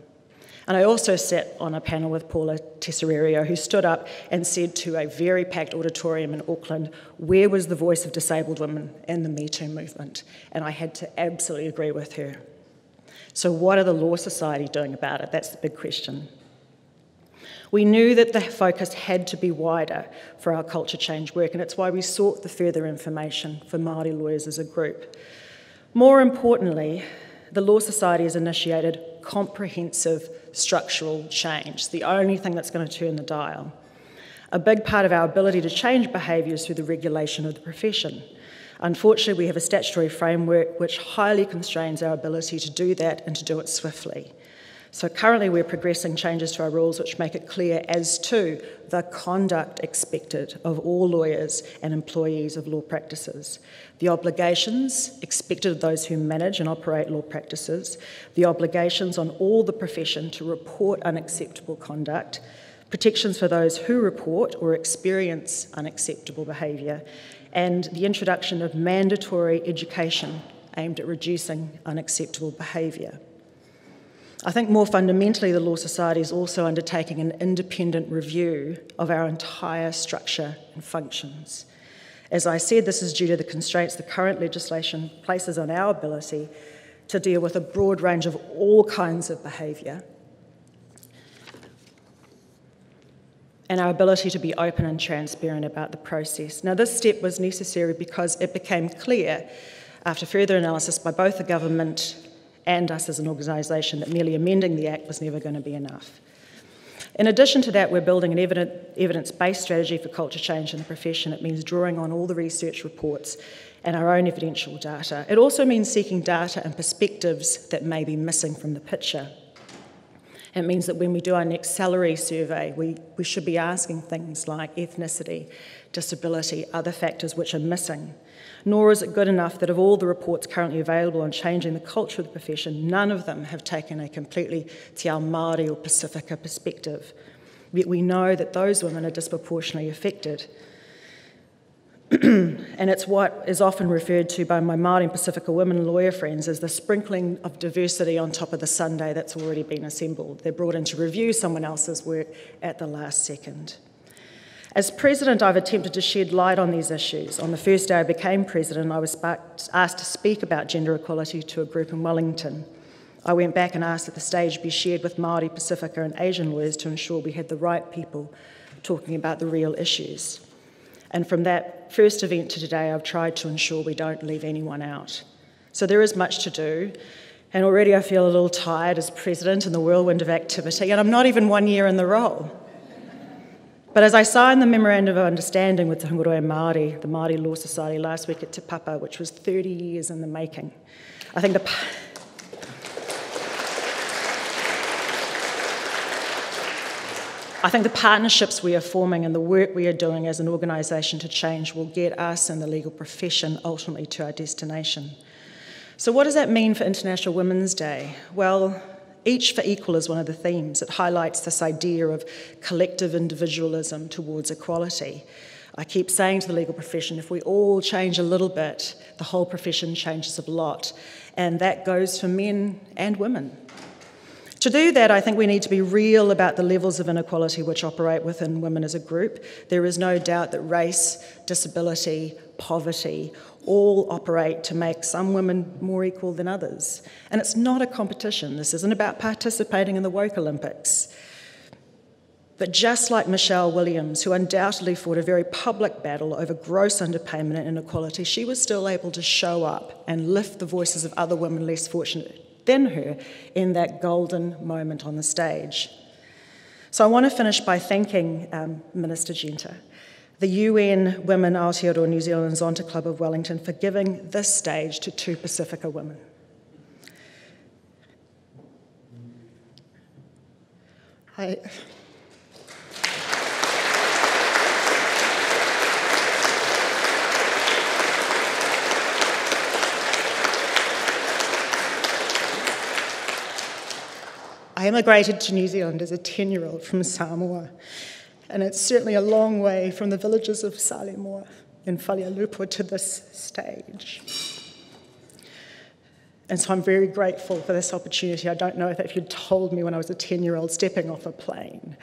And I also sat on a panel with Paula Tesoriero, who stood up and said to a very packed auditorium in Auckland, where was the voice of disabled women in the Me Too movement? And I had to absolutely agree with her. So what are the Law Society doing about it? That's the big question. We knew that the focus had to be wider for our culture change work, and it's why we sought the further information for Māori lawyers as a group. More importantly, the Law Society has initiated comprehensive structural change, the only thing that's going to turn the dial. A big part of our ability to change behaviour is through the regulation of the profession. Unfortunately, we have a statutory framework which highly constrains our ability to do that and to do it swiftly. So currently we're progressing changes to our rules which make it clear as to the conduct expected of all lawyers and employees of law practices, the obligations expected of those who manage and operate law practices, the obligations on all the profession to report unacceptable conduct, protections for those who report or experience unacceptable behaviour, and the introduction of mandatory education aimed at reducing unacceptable behaviour. I think more fundamentally, the Law Society is also undertaking an independent review of our entire structure and functions. As I said, this is due to the constraints the current legislation places on our ability to deal with a broad range of all kinds of behaviour and our ability to be open and transparent about the process. Now, this step was necessary because it became clear, after further analysis by both the government and us as an organisation, that merely amending the Act was never going to be enough. In addition to that, we're building an evidence-based strategy for culture change in the profession. It means drawing on all the research reports and our own evidential data. It also means seeking data and perspectives that may be missing from the picture. It means that when we do our next salary survey, we should be asking things like ethnicity, disability, other factors which are missing. Nor is it good enough that of all the reports currently available on changing the culture of the profession, none of them have taken a completely te ao Māori or Pasifika perspective. Yet we know that those women are disproportionately affected. And it's what is often referred to by my Māori and Pasifika women lawyer friends as the sprinkling of diversity on top of the sundae that's already been assembled. They're brought in to review someone else's work at the last second. As president, I've attempted to shed light on these issues. On the first day I became president, I was asked to speak about gender equality to a group in Wellington. I went back and asked that the stage be shared with Māori, Pacifica and Asian lawyers to ensure we had the right people talking about the real issues. And from that first event to today, I've tried to ensure we don't leave anyone out. So there is much to do, and already I feel a little tired as president in the whirlwind of activity, and I'm not even 1 year in the role. But as I signed the Memorandum of Understanding with Te Hunguroi Māori, the Māori Law Society, last week at Te Papa, which was 30 years in the making, I think the partnerships we are forming and the work we are doing as an organisation to change will get us and the legal profession ultimately to our destination. So what does that mean for International Women's Day? Well, Each for Equal is one of the themes. It highlights this idea of collective individualism towards equality. I keep saying to the legal profession, if we all change a little bit, the whole profession changes a lot. And that goes for men and women. To do that, I think we need to be real about the levels of inequality which operate within women as a group. There is no doubt that race, disability, poverty all operate to make some women more equal than others. And it's not a competition. This isn't about participating in the woke Olympics. But just like Michelle Williams, who undoubtedly fought a very public battle over gross underpayment and inequality, she was still able to show up and lift the voices of other women less fortunate than her in that golden moment on the stage. So I want to finish by thanking Minister Genter, the UN Women Aotearoa New Zealand Zonta Club of Wellington for giving this stage to 2 Pacifica women. I emigrated to New Zealand as a 10-year-old from Samoa, and it's certainly a long way from the villages of Salemua and Whalealupo to this stage. And so I'm very grateful for this opportunity. I don't know if you'd told me when I was a 10-year-old stepping off a plane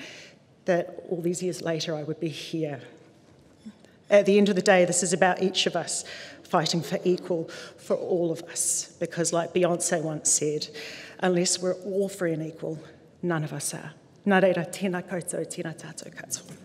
that all these years later I would be here. At the end of the day, this is about each of us fighting for equal for all of us, because like Beyonce once said, unless we're all free and equal, none of us are. Nā reira, tēnā koutou, tēnā tātou katoa.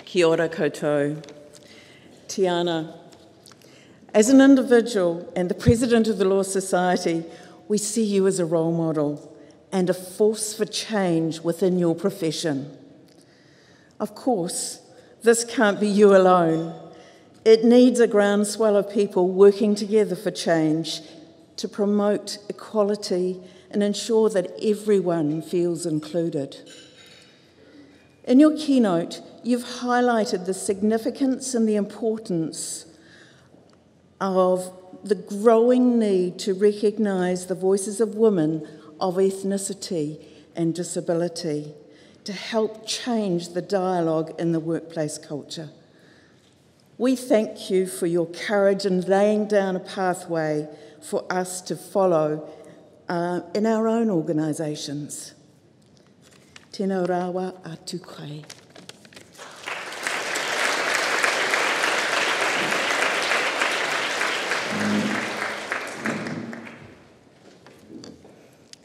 Kia ora koutou. Tiana. As an individual and the president of the Law Society, we see you as a role model and a force for change within your profession. Of course, this can't be you alone. It needs a groundswell of people working together for change to promote equality and ensure that everyone feels included. In your keynote, you've highlighted the significance and the importance of the growing need to recognise the voices of women of ethnicity and disability to help change the dialogue in the workplace culture. We thank you for your courage in laying down a pathway for us to follow in our own organisations. Tēnā rawa atu kai.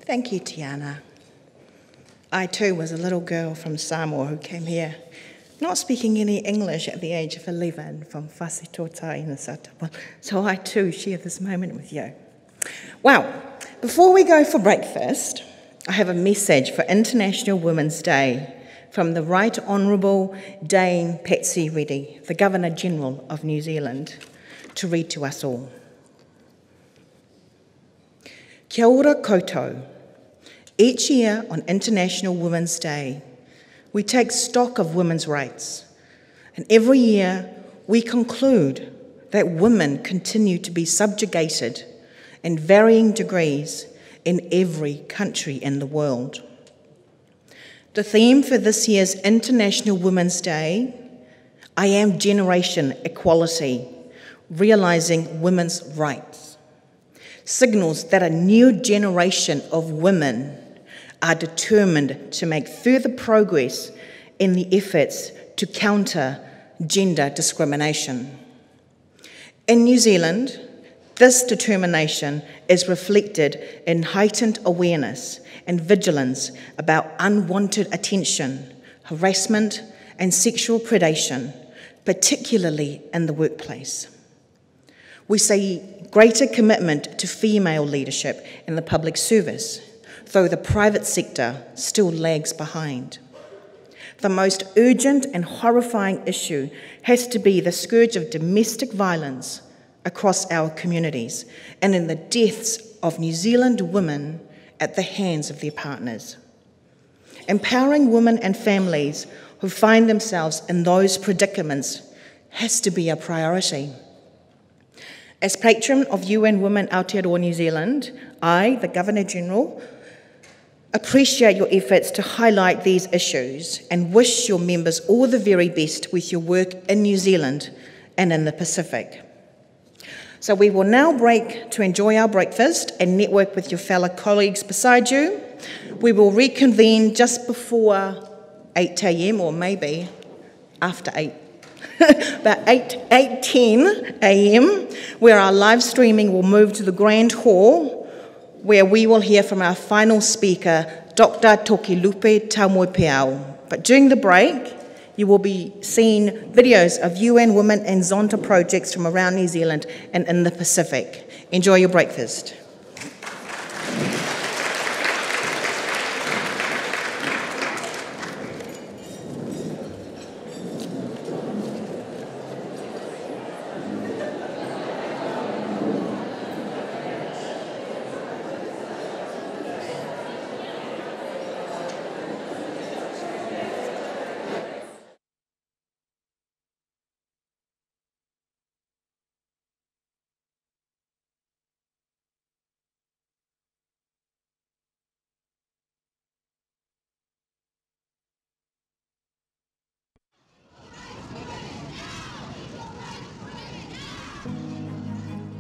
Thank you, Tiana. I too was a little girl from Samoa who came here, not speaking any English at the age of 11 from Whasitota in the Satapa. So I too share this moment with you. Well, before we go for breakfast, I have a message for International Women's Day from the Right Honourable Dame Patsy Reddy, the Governor-General of New Zealand, to read to us all. Kia ora koutou. Each year on International Women's Day, we take stock of women's rights, and every year we conclude that women continue to be subjugated in varying degrees in every country in the world. The theme for this year's International Women's Day, I Am Generation Equality, realising women's rights, signals that a new generation of women are determined to make further progress in the efforts to counter gender discrimination. In New Zealand, this determination is reflected in heightened awareness and vigilance about unwanted attention, harassment, and sexual predation, particularly in the workplace. We see greater commitment to female leadership in the public service, though the private sector still lags behind. The most urgent and horrifying issue has to be the scourge of domestic violence across our communities and in the deaths of New Zealand women at the hands of their partners. Empowering women and families who find themselves in those predicaments has to be a priority. As patron of UN Women Aotearoa New Zealand, I, the Governor-General, appreciate your efforts to highlight these issues and wish your members all the very best with your work in New Zealand and in the Pacific. So we will now break to enjoy our breakfast and network with your fellow colleagues beside you. We will reconvene just before 8 a.m. or maybe after 8, about 8:10 a.m., where our live streaming will move to the Grand Hall, where we will hear from our final speaker, Dr. Tokilupe Taumoepeau. But during the break, you will be seeing videos of UN Women and Zonta projects from around New Zealand and in the Pacific. Enjoy your breakfast.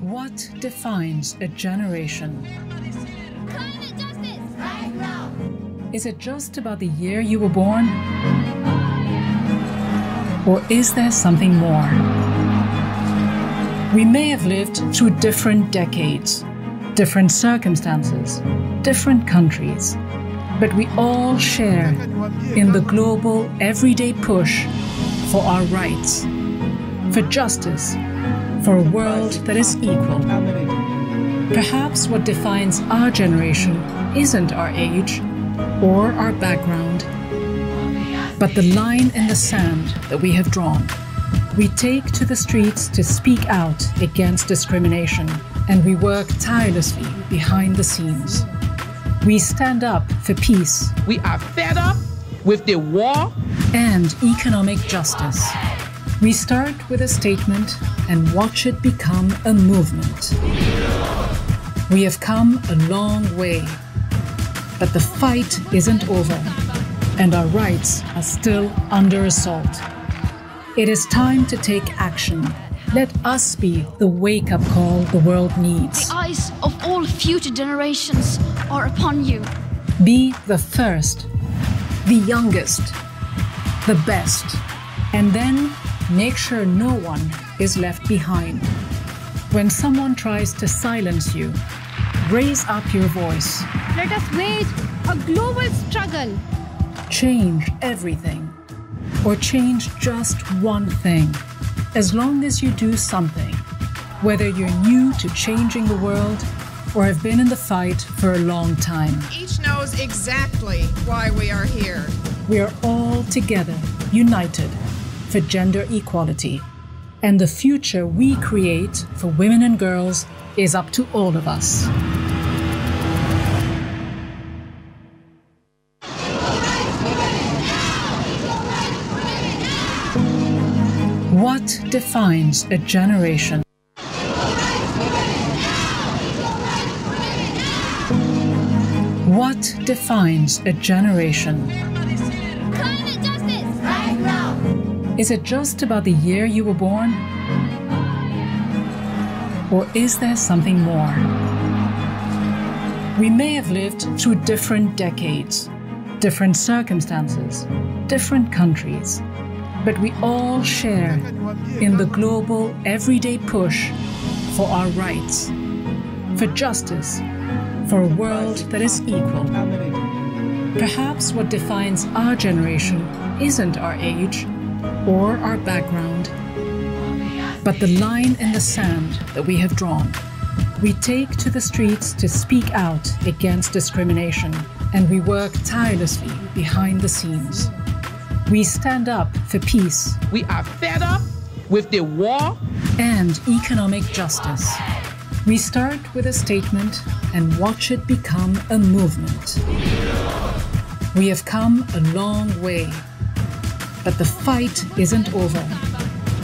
What defines a generation? Climate justice! Right now! Is it just about the year you were born? Or is there something more? We may have lived through different decades, different circumstances, different countries, but we all share in the global, everyday push for our rights, for justice, for a world that is equal. Perhaps what defines our generation isn't our age or our background, but the line in the sand that we have drawn. We take to the streets to speak out against discrimination, and we work tirelessly behind the scenes. We stand up for peace. We are fed up with the war and economic justice. We start with a statement and watch it become a movement. We have come a long way, but the fight isn't over, and our rights are still under assault. It is time to take action. Let us be the wake-up call the world needs. The eyes of all future generations are upon you. Be the first, the youngest, the best, and then make sure no one is left behind. When someone tries to silence you, raise up your voice. Let us wage a global struggle. Change everything, or change just one thing. As long as you do something, whether you're new to changing the world or have been in the fight for a long time. Each knows exactly why we are here. We are all together, united, for gender equality. And the future we create for women and girls is up to all of us. What defines a generation? What defines a generation? Climate justice! Right now! Is it just about the year you were born? Or is there something more? We may have lived through different decades, different circumstances, different countries, but we all share in the global, everyday push for our rights, for justice, for a world that is equal. Perhaps what defines our generation isn't our age or our background, but the line in the sand that we have drawn. We take to the streets to speak out against discrimination, and we work tirelessly behind the scenes. We stand up for peace. We are fed up with the war and economic justice. We start with a statement and watch it become a movement. We have come a long way, but the fight isn't over,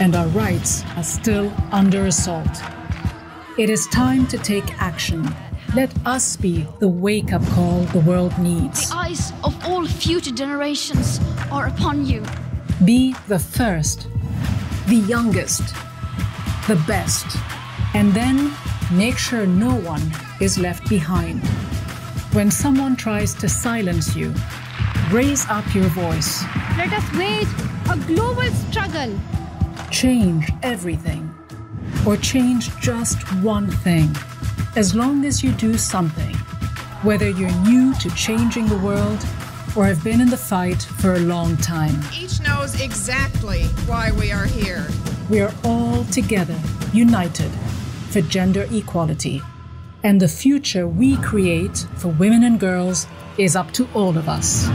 and our rights are still under assault. It is time to take action. Let us be the wake-up call the world needs. The eyes of all future generations are upon you. Be the first, the youngest, the best, and then make sure no one is left behind. When someone tries to silence you, raise up your voice. Let us wage a global struggle. Change everything, or change just one thing. As long as you do something, whether you're new to changing the world or have been in the fight for a long time. Each knows exactly why we are here. We are all together, united for gender equality. And the future we create for women and girls is up to all of us.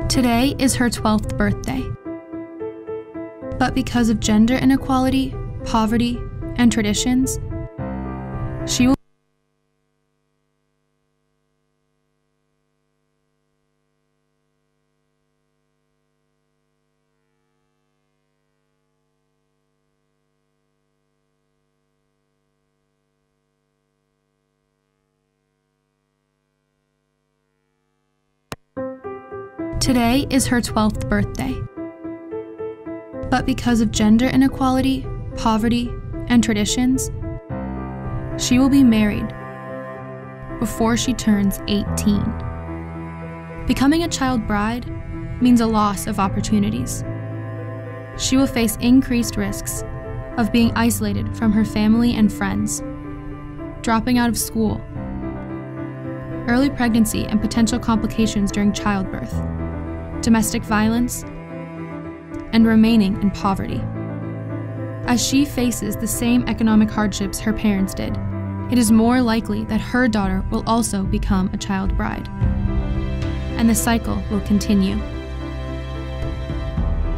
Today is her 12th birthday. But because of gender inequality, poverty, and traditions, she will Today is her 12th birthday. But because of gender inequality, poverty, and traditions, she will be married before she turns 18. Becoming a child bride means a loss of opportunities. She will face increased risks of being isolated from her family and friends, dropping out of school, early pregnancy and potential complications during childbirth, domestic violence, and remaining in poverty. As she faces the same economic hardships her parents did, it is more likely that her daughter will also become a child bride, and the cycle will continue.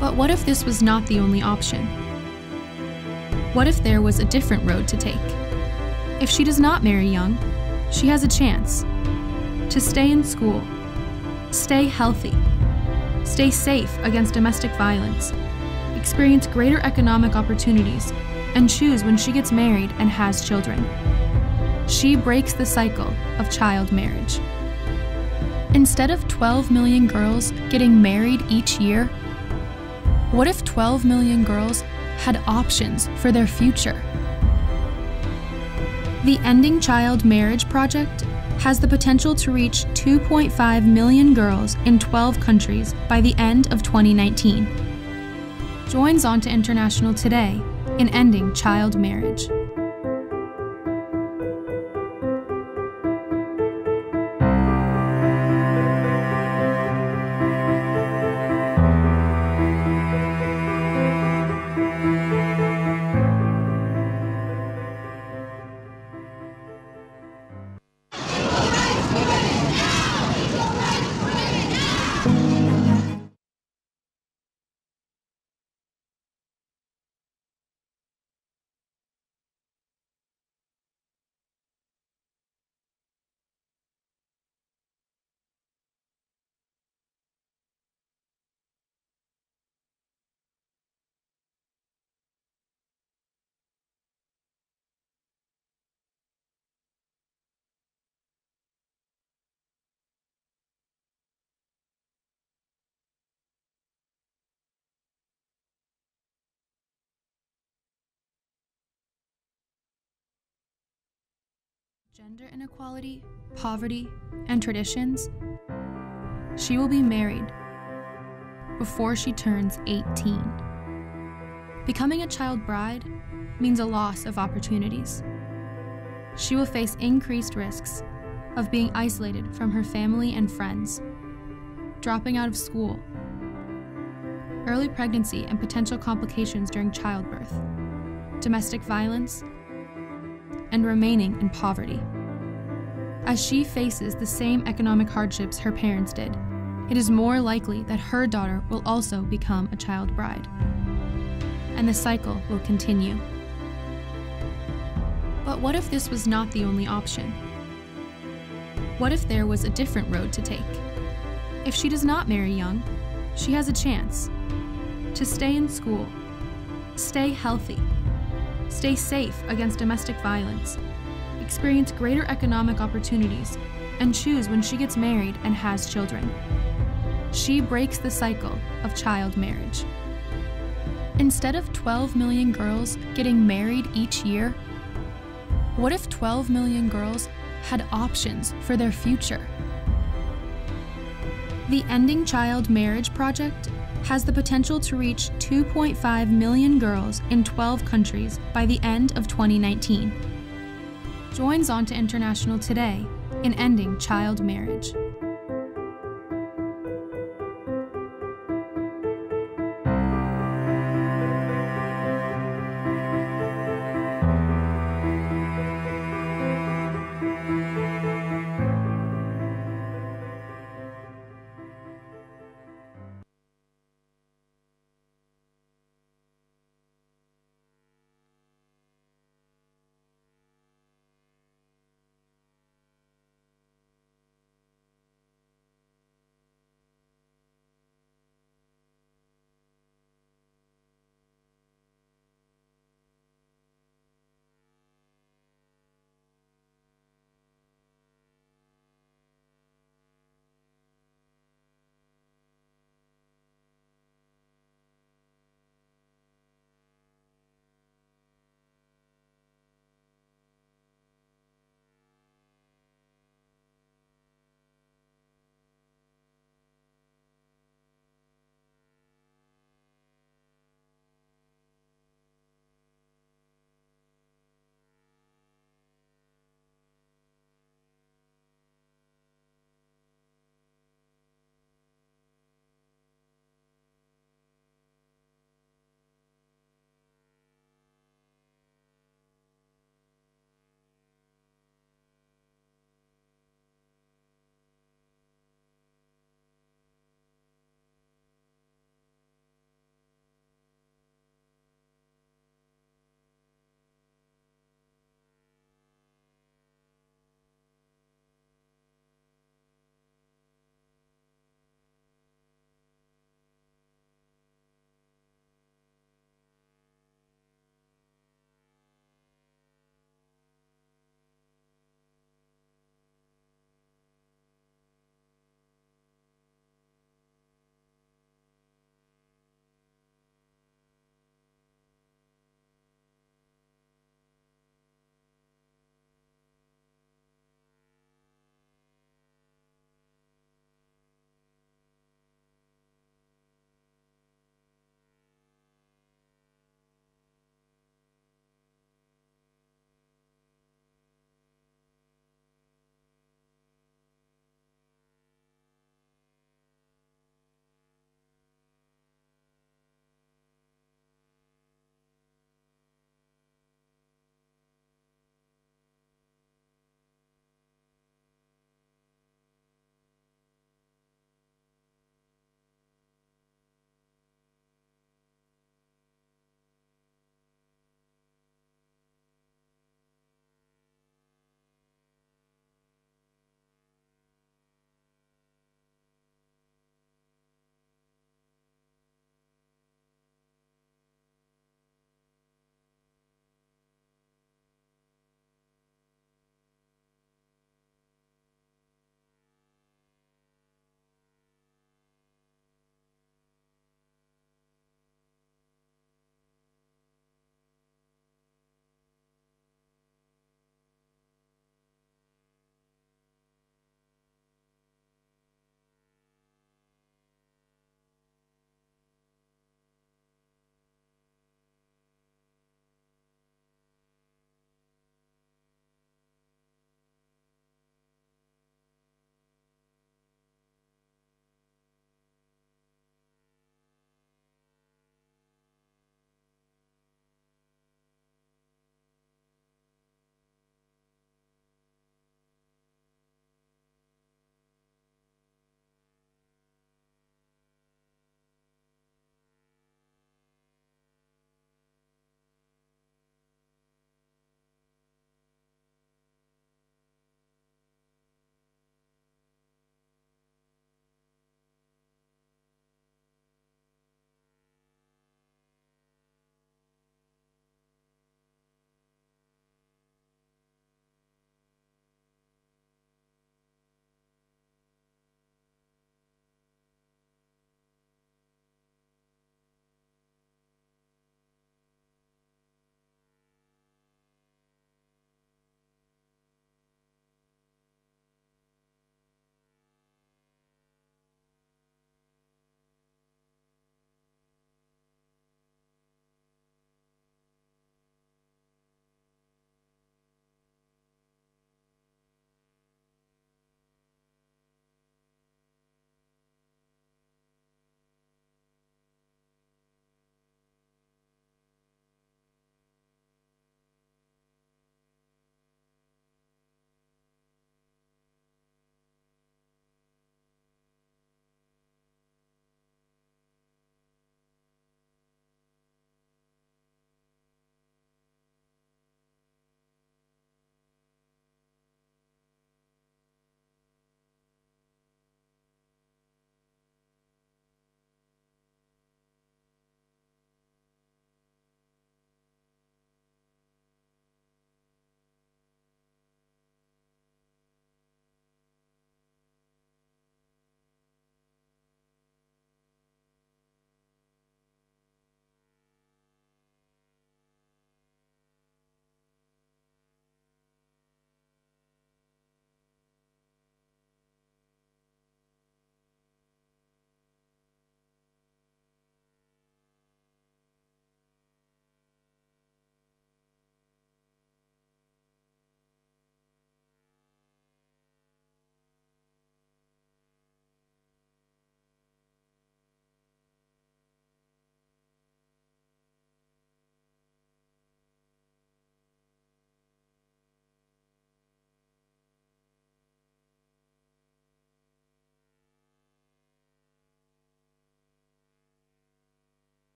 But what if this was not the only option? What if there was a different road to take? If she does not marry young, she has a chance to stay in school, stay healthy, stay safe against domestic violence, experience greater economic opportunities, and choose when she gets married and has children. She breaks the cycle of child marriage. Instead of 12 million girls getting married each year, what if 12 million girls had options for their future? The Ending Child Marriage Project has the potential to reach 2.5 million girls in 12 countries by the end of 2019. Join Zonta International today in ending child marriage. Gender inequality, poverty, and traditions, she will be married before she turns 18. Becoming a child bride means a loss of opportunities. She will face increased risks of being isolated from her family and friends, dropping out of school, early pregnancy and potential complications during childbirth, domestic violence, and remaining in poverty. As she faces the same economic hardships her parents did, it is more likely that her daughter will also become a child bride. And the cycle will continue. But what if this was not the only option? What if there was a different road to take? If she does not marry young, she has a chance to stay in school, stay healthy, stay safe against domestic violence, experience greater economic opportunities, and choose when she gets married and has children. She breaks the cycle of child marriage. Instead of 12 million girls getting married each year, what if 12 million girls had options for their future? The Ending Child Marriage Project has the potential to reach 2.5 million girls in 12 countries by the end of 2019. Join Zonta International today in ending child marriage.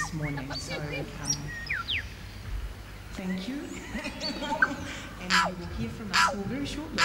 this morning. So thank you. And you will hear from us all very shortly.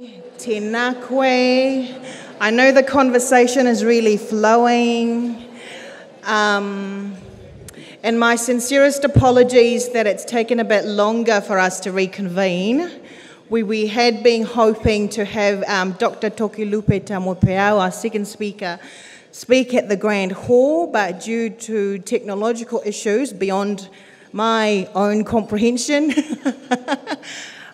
Tēnā koe. I know the conversation is really flowing. And my sincerest apologies that it's taken a bit longer for us to reconvene. We had been hoping to have Dr. Tokilupe Tamopeau, our second speaker, speak at the Grand Hall, but due to technological issues beyond my own comprehension,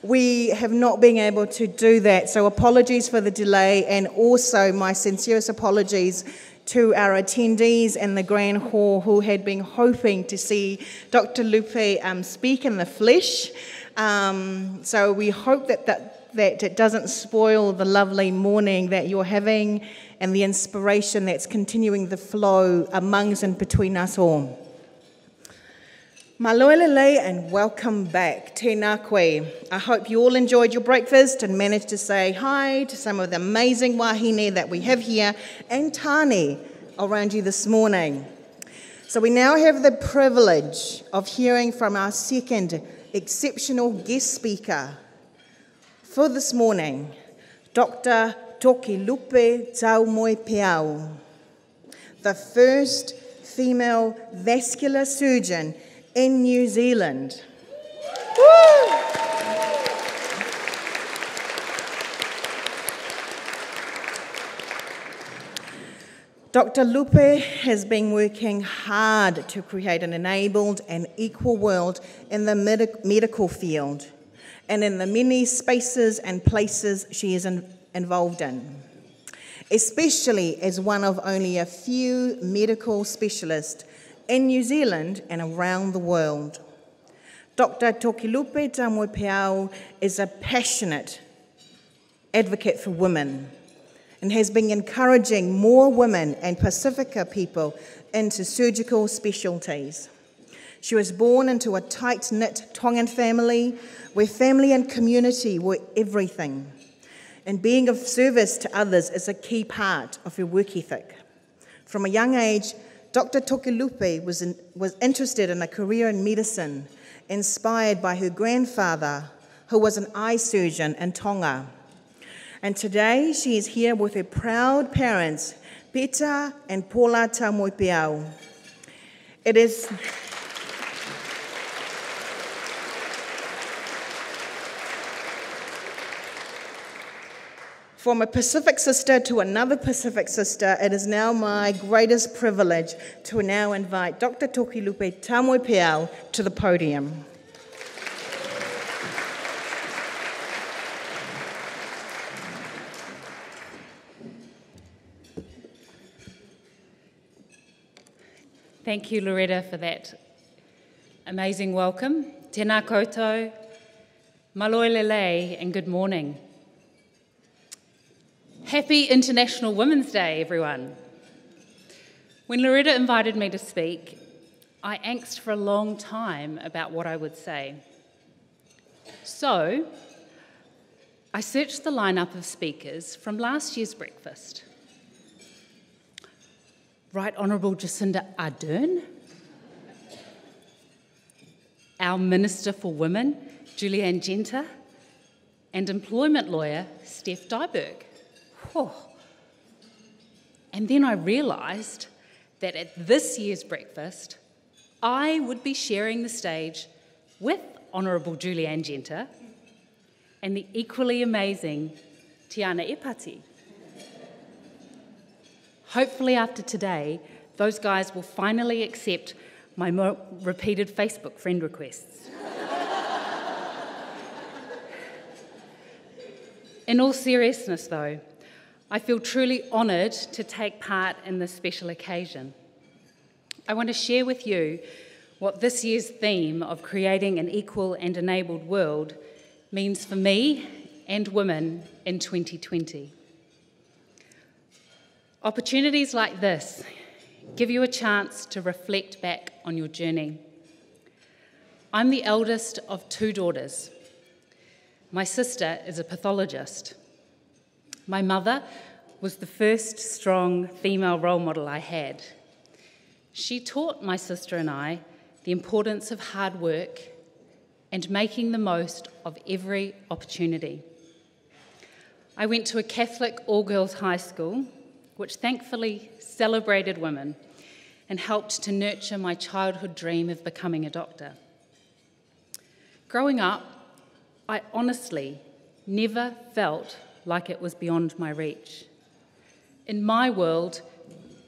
we have not been able to do that. So apologies for the delay, and also my sincerest apologies to our attendees in the Grand Hall who had been hoping to see Dr. Lupe speak in the flesh. So we hope that it doesn't spoil the lovely morning that you're having and the inspiration that's continuing the flow amongst and between us all. Maloelele and welcome back. Tēnā koe. I hope you all enjoyed your breakfast and managed to say hi to some of the amazing wahine that we have here and tāne around you this morning. So we now have the privilege of hearing from our second exceptional guest speaker for this morning, Dr. Tokilupe Tamopeau, the first female vascular surgeon in New Zealand. Woo! Dr. Lupe has been working hard to create an enabled and equal world in the medical field and in the many spaces and places she is involved in, especially as one of only a few medical specialists in New Zealand and around the world. Dr. Tokilupe Tamopeau is a passionate advocate for women and has been encouraging more women and Pacifica people into surgical specialties. She was born into a tight-knit Tongan family where family and community were everything, and being of service to others is a key part of her work ethic. From a young age, Dr. Tokilupe was interested in a career in medicine, inspired by her grandfather, who was an eye surgeon in Tonga. And today, she is here with her proud parents, Peter and Paula Tamopeau. It is... From a Pacific sister to another Pacific sister, it is now my greatest privilege to now invite Dr. Tokilupe Tamopeau to the podium. Thank you, Loretta, for that amazing welcome. Tēnā koutou, maloelele, and good morning. Happy International Women's Day, everyone. When Loretta invited me to speak, I angst for a long time about what I would say. So, I searched the lineup of speakers from last year's breakfast. Right Honourable Jacinda Ardern, our Minister for Women, Julianne Genter, and employment lawyer, Steph Dyberg. Oh. And then I realised that at this year's breakfast, I would be sharing the stage with Honourable Julianne Genter and the equally amazing Tiana Epati. Hopefully after today, those guys will finally accept my repeated Facebook friend requests. In all seriousness though, I feel truly honoured to take part in this special occasion. I want to share with you what this year's theme of creating an equal and enabled world means for me and women in 2020. Opportunities like this give you a chance to reflect back on your journey. I'm the eldest of 2 daughters. My sister is a pathologist. My mother was the first strong female role model I had. She taught my sister and I the importance of hard work and making the most of every opportunity. I went to a Catholic all-girls high school, which thankfully celebrated women and helped to nurture my childhood dream of becoming a doctor. Growing up, I honestly never felt like it was beyond my reach. In my world,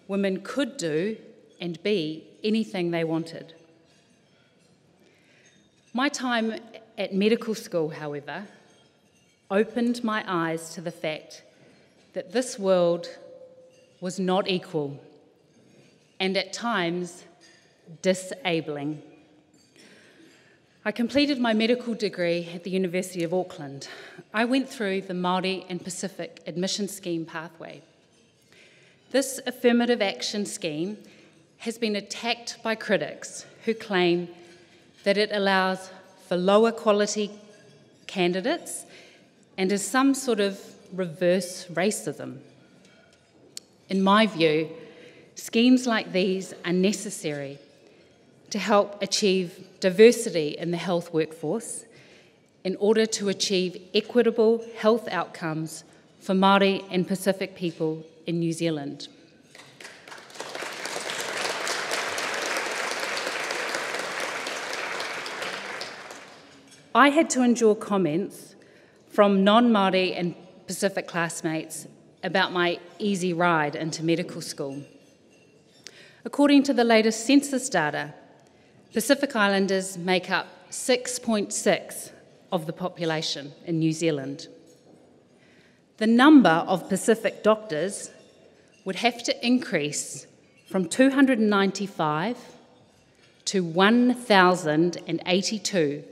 women could do and be anything they wanted. My time at medical school, however, opened my eyes to the fact that this world was not equal and at times disabling. I completed my medical degree at the University of Auckland. I went through the Māori and Pacific Admission Scheme pathway. This affirmative action scheme has been attacked by critics who claim that it allows for lower quality candidates and is some sort of reverse racism. In my view, schemes like these are necessary to help achieve diversity in the health workforce in order to achieve equitable health outcomes for Māori and Pacific people in New Zealand. I had to endure comments from non-Māori and Pacific classmates about my easy ride into medical school. According to the latest census data, Pacific Islanders make up 6.6% of the population in New Zealand. The number of Pacific doctors would have to increase from 295 to 1,082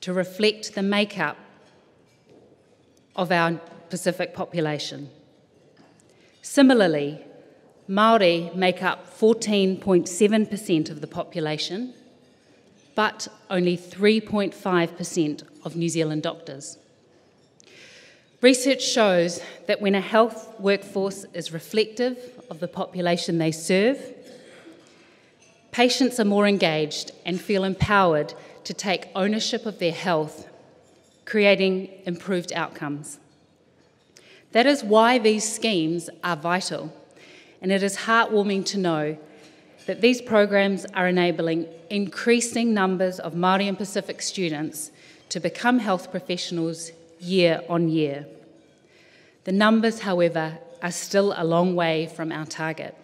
to reflect the makeup of our Pacific population. Similarly, Māori make up 14.7% of the population, but only 3.5% of New Zealand doctors. Research shows that when a health workforce is reflective of the population they serve, patients are more engaged and feel empowered to take ownership of their health, creating improved outcomes. That is why these schemes are vital, and it is heartwarming to know that these programs are enabling increasing numbers of Māori and Pacific students to become health professionals year on year. The numbers, however, are still a long way from our target.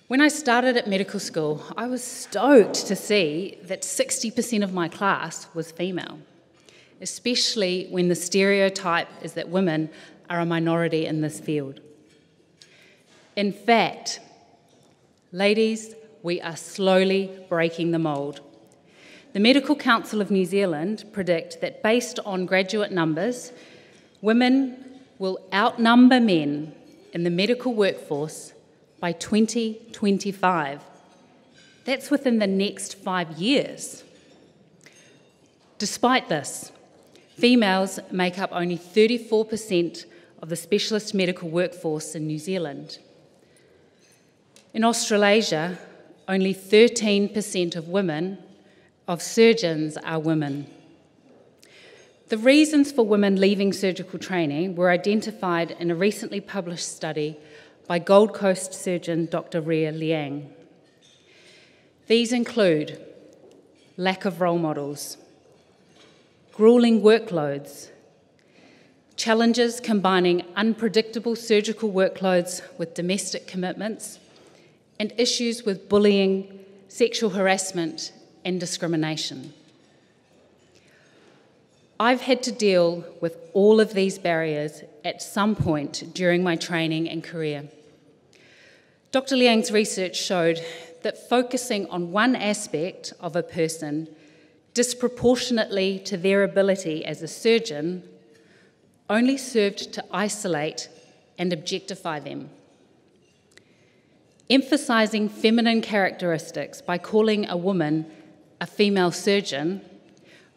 When I started at medical school, I was stoked to see that 60% of my class was female, especially when the stereotype is that women are a minority in this field. In fact, ladies, we are slowly breaking the mould. The Medical Council of New Zealand predict that based on graduate numbers, women will outnumber men in the medical workforce by 2025. That's within the next 5 years. Despite this, females make up only 34% of the specialist medical workforce in New Zealand. In Australasia, only 13% of surgeons are women. The reasons for women leaving surgical training were identified in a recently published study by Gold Coast surgeon Dr. Ria Liang. These include lack of role models, grueling workloads, challenges combining unpredictable surgical workloads with domestic commitments, and issues with bullying, sexual harassment, and discrimination. I've had to deal with all of these barriers at some point during my training and career. Dr. Liang's research showed that focusing on one aspect of a person disproportionately to their ability as a surgeon only served to isolate and objectify them. Emphasising feminine characteristics by calling a woman a female surgeon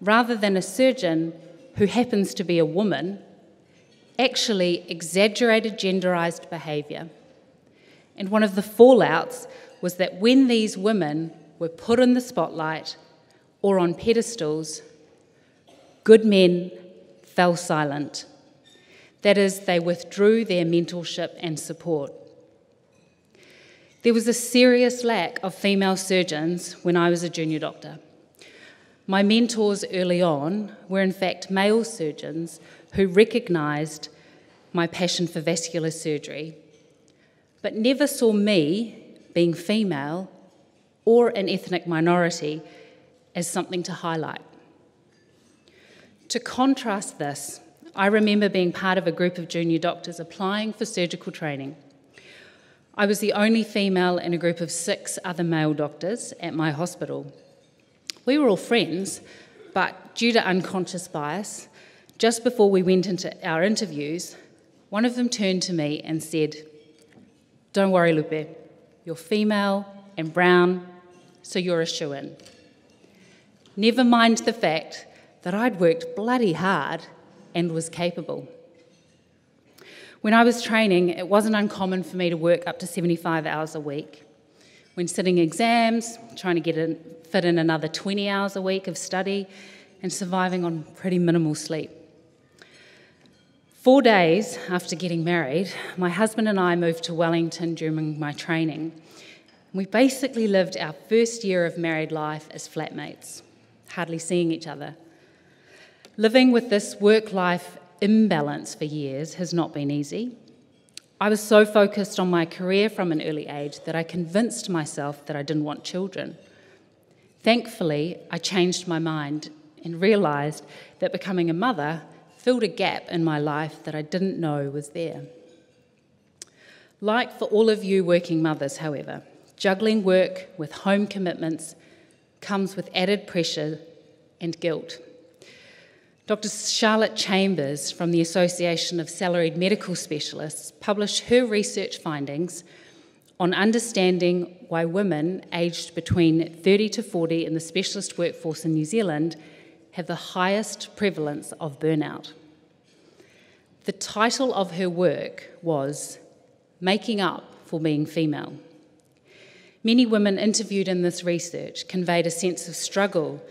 rather than a surgeon who happens to be a woman actually exaggerated genderised behaviour. And one of the fallouts was that when these women were put in the spotlight or on pedestals, good men fell silent. That is, they withdrew their mentorship and support. There was a serious lack of female surgeons when I was a junior doctor. My mentors early on were in fact male surgeons who recognised my passion for vascular surgery, but never saw me, being female or an ethnic minority, as something to highlight. To contrast this, I remember being part of a group of junior doctors applying for surgical training. I was the only female in a group of 6 other male doctors at my hospital. We were all friends, but due to unconscious bias, just before we went into our interviews, one of them turned to me and said, "Don't worry, Lupe, you're female and brown, so you're a shoo-in." Never mind the fact that I'd worked bloody hard and was capable. When I was training, it wasn't uncommon for me to work up to 75 hours a week. When sitting exams, trying to fit in another 20 hours a week of study, and surviving on pretty minimal sleep. 4 days after getting married, my husband and I moved to Wellington during my training. We basically lived our first year of married life as flatmates, hardly seeing each other. Living with this work-life imbalance for years has not been easy. I was so focused on my career from an early age that I convinced myself that I didn't want children. Thankfully, I changed my mind and realised that becoming a mother filled a gap in my life that I didn't know was there. Like for all of you working mothers, however, juggling work with home commitments comes with added pressure and guilt. Dr. Charlotte Chambers from the Association of Salaried Medical Specialists published her research findings on understanding why women aged between 30 to 40 in the specialist workforce in New Zealand have the highest prevalence of burnout. The title of her work was "Making Up for Being Female." Many women interviewed in this research conveyed a sense of struggle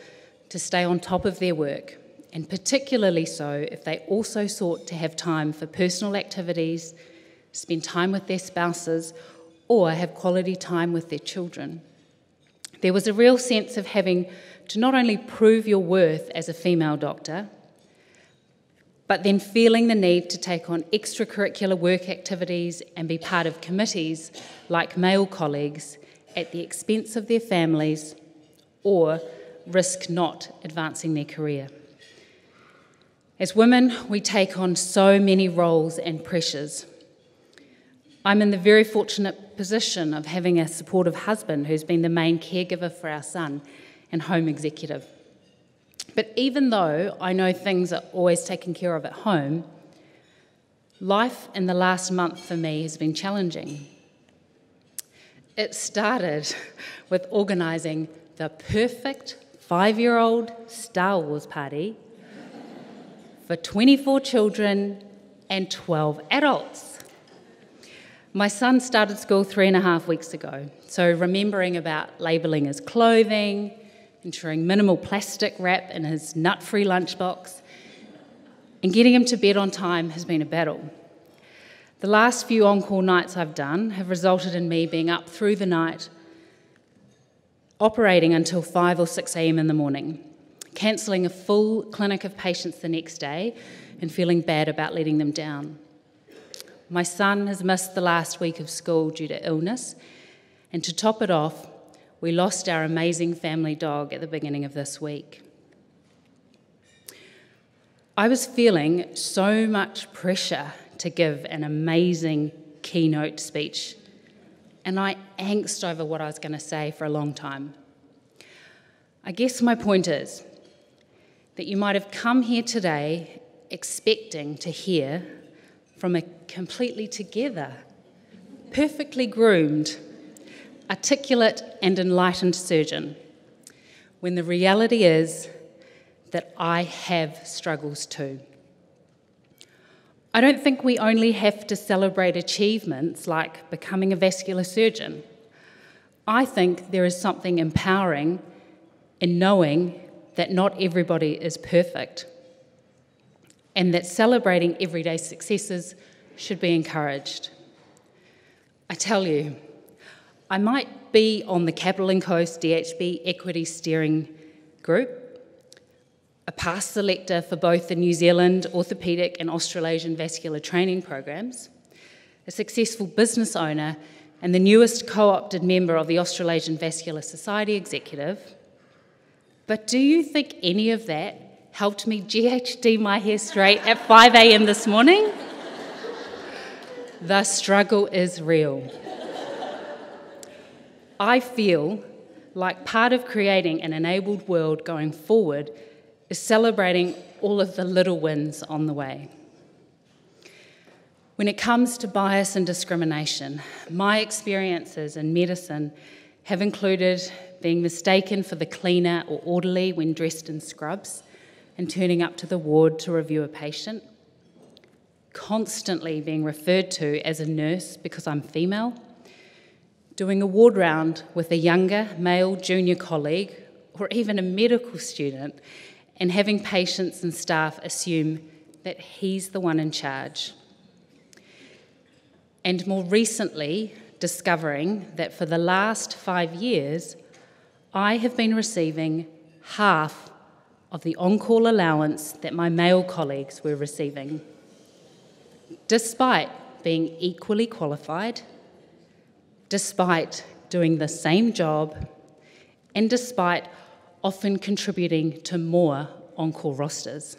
to stay on top of their work, and particularly so if they also sought to have time for personal activities, spend time with their spouses, or have quality time with their children. There was a real sense of having to not only prove your worth as a female doctor, but then feeling the need to take on extracurricular work activities and be part of committees like male colleagues at the expense of their families, or risk not advancing their career. As women, we take on so many roles and pressures. I'm in the very fortunate position of having a supportive husband who's been the main caregiver for our son and home executive. But even though I know things are always taken care of at home, life in the last month for me has been challenging. It started with organising the perfect 5-year-old Star Wars party for 24 children and 12 adults. My son started school 3.5 weeks ago, so remembering about labelling his clothing, ensuring minimal plastic wrap in his nut-free lunchbox, and getting him to bed on time has been a battle. The last few on-call nights I've done have resulted in me being up through the night, operating until 5 or 6 a.m. in the morning, cancelling a full clinic of patients the next day and feeling bad about letting them down. My son has missed the last week of school due to illness, and to top it off, we lost our amazing family dog at the beginning of this week. I was feeling so much pressure to give an amazing keynote speech, and I angst over what I was going to say for a long time. I guess my point is that you might have come here today expecting to hear from a completely together, perfectly groomed, articulate and enlightened surgeon, when the reality is that I have struggles too. I don't think we only have to celebrate achievements like becoming a vascular surgeon. I think there is something empowering in knowing that not everybody is perfect. and that celebrating everyday successes should be encouraged. I tell you, I might be on the Capital & Coast DHB Equity Steering Group, a past selector for both the New Zealand Orthopaedic and Australasian Vascular Training programs, a successful business owner, and the newest co-opted member of the Australasian Vascular Society Executive. But do you think any of that helped me GHD my hair straight at 5 a.m. this morning? The struggle is real. I feel like part of creating an enabled world going forward is celebrating all of the little wins on the way. When it comes to bias and discrimination, my experiences in medicine have included being mistaken for the cleaner or orderly when dressed in scrubs and turning up to the ward to review a patient, constantly being referred to as a nurse because I'm female, doing a ward round with a younger male junior colleague or even a medical student and having patients and staff assume that he's the one in charge. And more recently, discovering that for the last 5 years, I have been receiving half of the on-call allowance that my male colleagues were receiving, despite being equally qualified, despite doing the same job, and despite often contributing to more on-call rosters.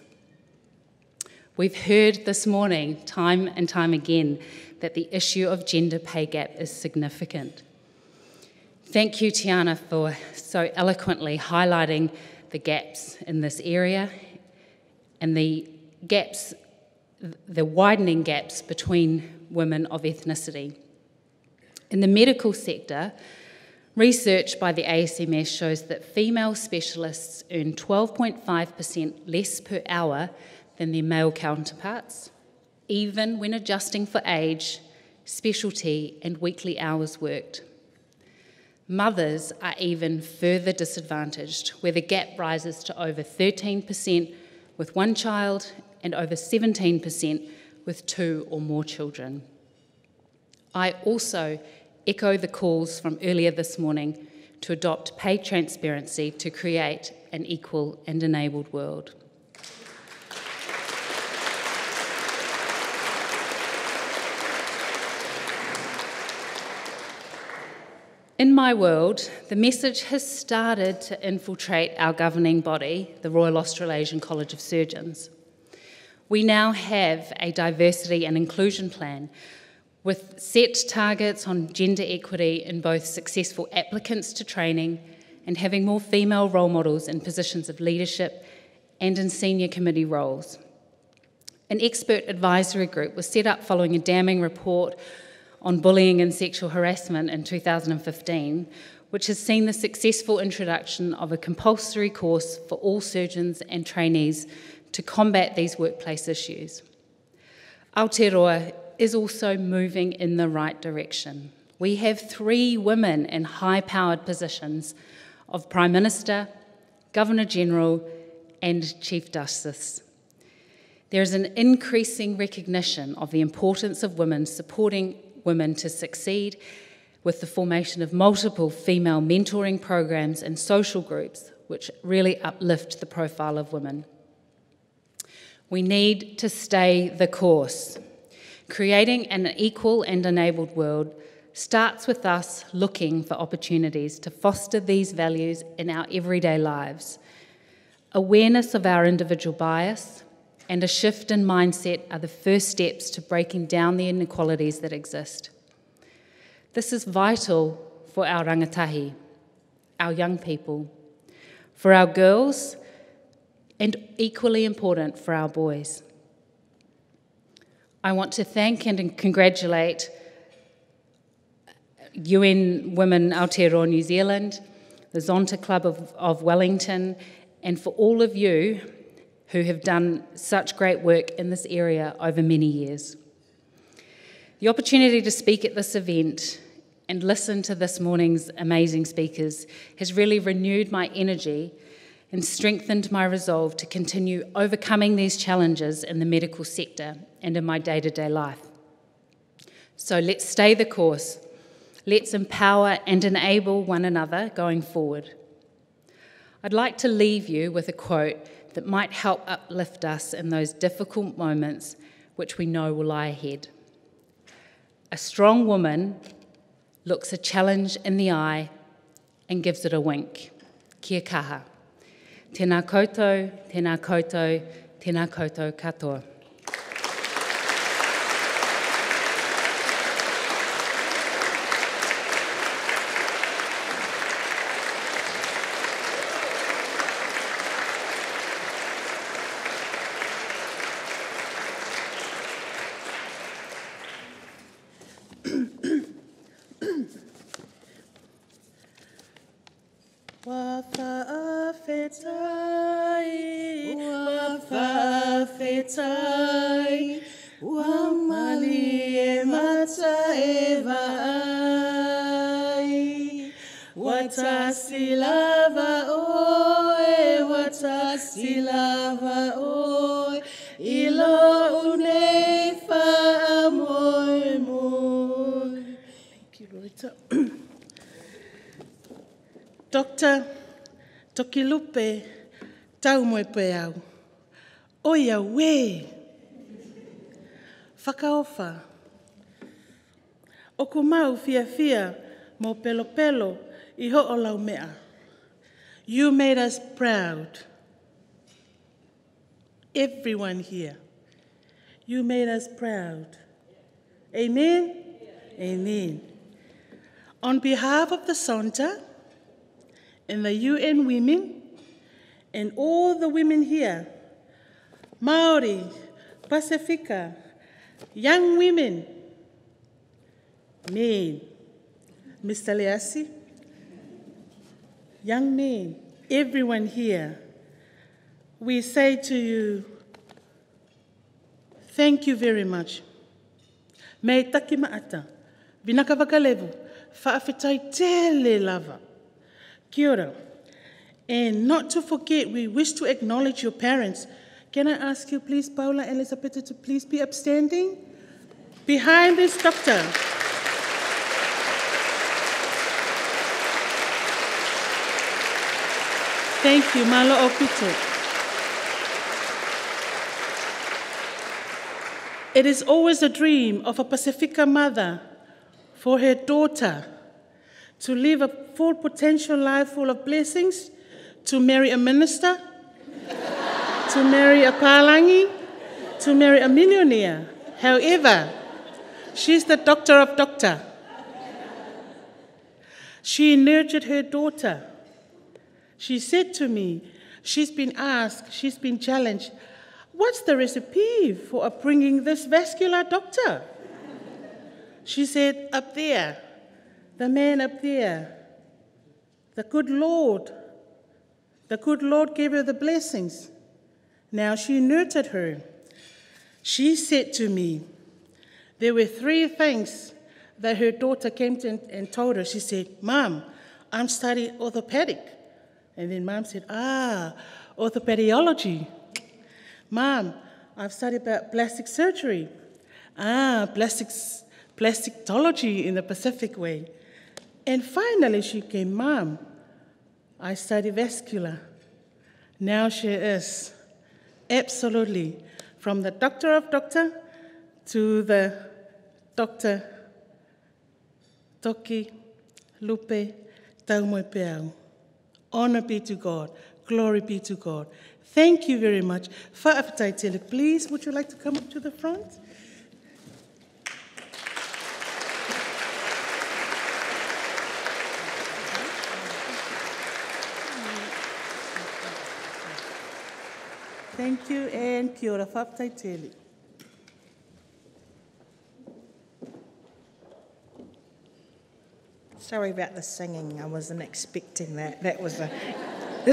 We've heard this morning, time and time again, that the issue of gender pay gap is significant. Thank you, Tiana, for so eloquently highlighting the gaps in this area and the widening gaps between women of ethnicity. In the medical sector, research by the ASMS shows that female specialists earn 12.5% less per hour than their male counterparts, even when adjusting for age, specialty, and weekly hours worked. Mothers are even further disadvantaged, where the gap rises to over 13% with one child and over 17% with 2 or more children. I also echo the calls from earlier this morning to adopt pay transparency to create an equal and enabled world. In my world, the message has started to infiltrate our governing body, the Royal Australasian College of Surgeons. We now have a diversity and inclusion plan with set targets on gender equity in both successful applicants to training and having more female role models in positions of leadership and in senior committee roles. An expert advisory group was set up following a damning report on bullying and sexual harassment in 2015, which has seen the successful introduction of a compulsory course for all surgeons and trainees to combat these workplace issues. Aotearoa is also moving in the right direction. We have 3 women in high-powered positions of Prime Minister, Governor-General and Chief Justice. There is an increasing recognition of the importance of women supporting women to succeed with the formation of multiple female mentoring programs and social groups which really uplift the profile of women. We need to stay the course. Creating an equal and enabled world starts with us looking for opportunities to foster these values in our everyday lives. Awareness of our individual bias and a shift in mindset are the first steps to breaking down the inequalities that exist. This is vital for our rangatahi, our young people, for our girls, and equally important for our boys. I want to thank and congratulate UN Women Aotearoa New Zealand, the Zonta Club of Wellington, and for all of you who have done such great work in this area over many years. The opportunity to speak at this event and listen to this morning's amazing speakers has really renewed my energy and strengthened my resolve to continue overcoming these challenges in the medical sector and in my day-to-day life. So let's stay the course. Let's empower and enable one another going forward. I'd like to leave you with a quote that might help uplift us in those difficult moments which we know will lie ahead. A strong woman looks a challenge in the eye and gives it a wink. Kia kaha. Tēnā koutou, tēnā koutou, tēnā koutou katoa. Wafafetai, wamali emata evai, watasilava oe, ilo unefa amoy moy. Thank you, Loretta. Dr. Tokilupe taumoe peau. Oia we. Whakaofa. O kumau fia mo pelo I ho'o lau mea. You made us proud. Everyone here. You made us proud. Amen? Amen. On behalf of the Sonta and the UN women and all the women here, Maori, Pacifica, young women, men, Mr. Leasi, young men, everyone here, we say to you, thank you very much. Me taki maata, vinaka vakalevu, whaafetai tele lava. Kia ora. And not to forget, we wish to acknowledge your parents. Can I ask you, please, Paula and Elisabetta, to please be upstanding? Behind this doctor. Thank you, Malo Opito. It is always a dream of a Pacifica mother for her daughter to live a full potential life full of blessings, to marry a minister, to marry a palangi, to marry a millionaire. However, she's the doctor of doctor. She nurtured her daughter. She said to me, she's been asked, she's been challenged, what's the recipe for bringing this vascular doctor? She said, up there, the man up there, the good Lord gave her the blessings. Now she nurtured her. She said to me, there were 3 things that her daughter came to and told her. She said, Mom, I'm studying orthopedic. And then Mom said, orthopediology. Mom, I've studied about plastic surgery. Plasticology in the Pacific way. And finally she came, Mom, I study vascular. Now she is. Absolutely. From the doctor of doctor to the Dr. Toki Lupe Taumoe Peau. Honor be to God. Glory be to God. Thank you very much. Whaafetaitele, please, would you like to come up to the front? Thank you, and kia ora whaafetaitele. Sorry about the singing. I wasn't expecting that. This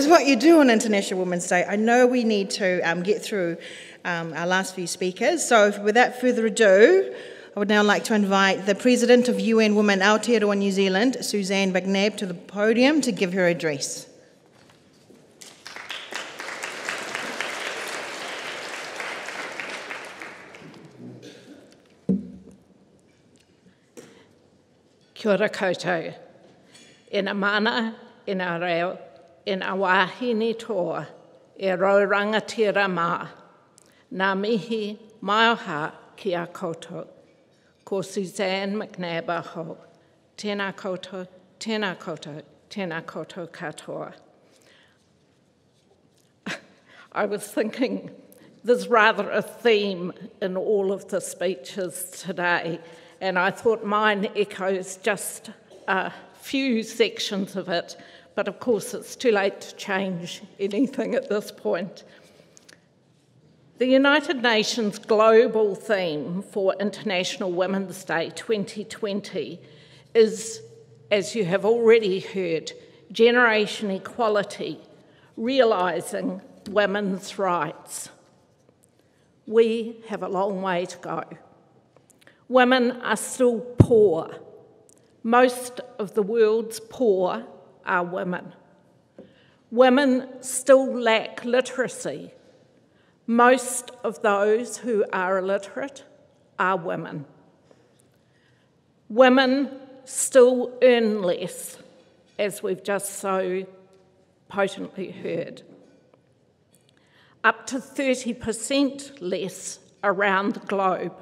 is what you do on International Women's Day. I know we need to get through our last few speakers. So without further ado, I would now like to invite the President of UN Women Aotearoa New Zealand, Suzanne McNabb, to the podium to give her address. Kia ora koutou. E na mana, e na reo, e na wahine toa, e rauranga tira mā. Nā mihi maoha ki a koutou. Ko Suzanne McNabb aho. Tēnā koutou, tēnā koutou, tēnā koutou katoa. I was thinking there's rather a theme in all of the speeches today, and I thought mine echoes just a few sections of it, but of course it's too late to change anything at this point. The United Nations global theme for International Women's Day 2020 is, as you have already heard, generation equality, realising women's rights. We have a long way to go. Women are still poor. Most of the world's poor are women. Women still lack literacy. Most of those who are illiterate are women. Women still earn less, as we've just so potently heard. Up to 30% less around the globe.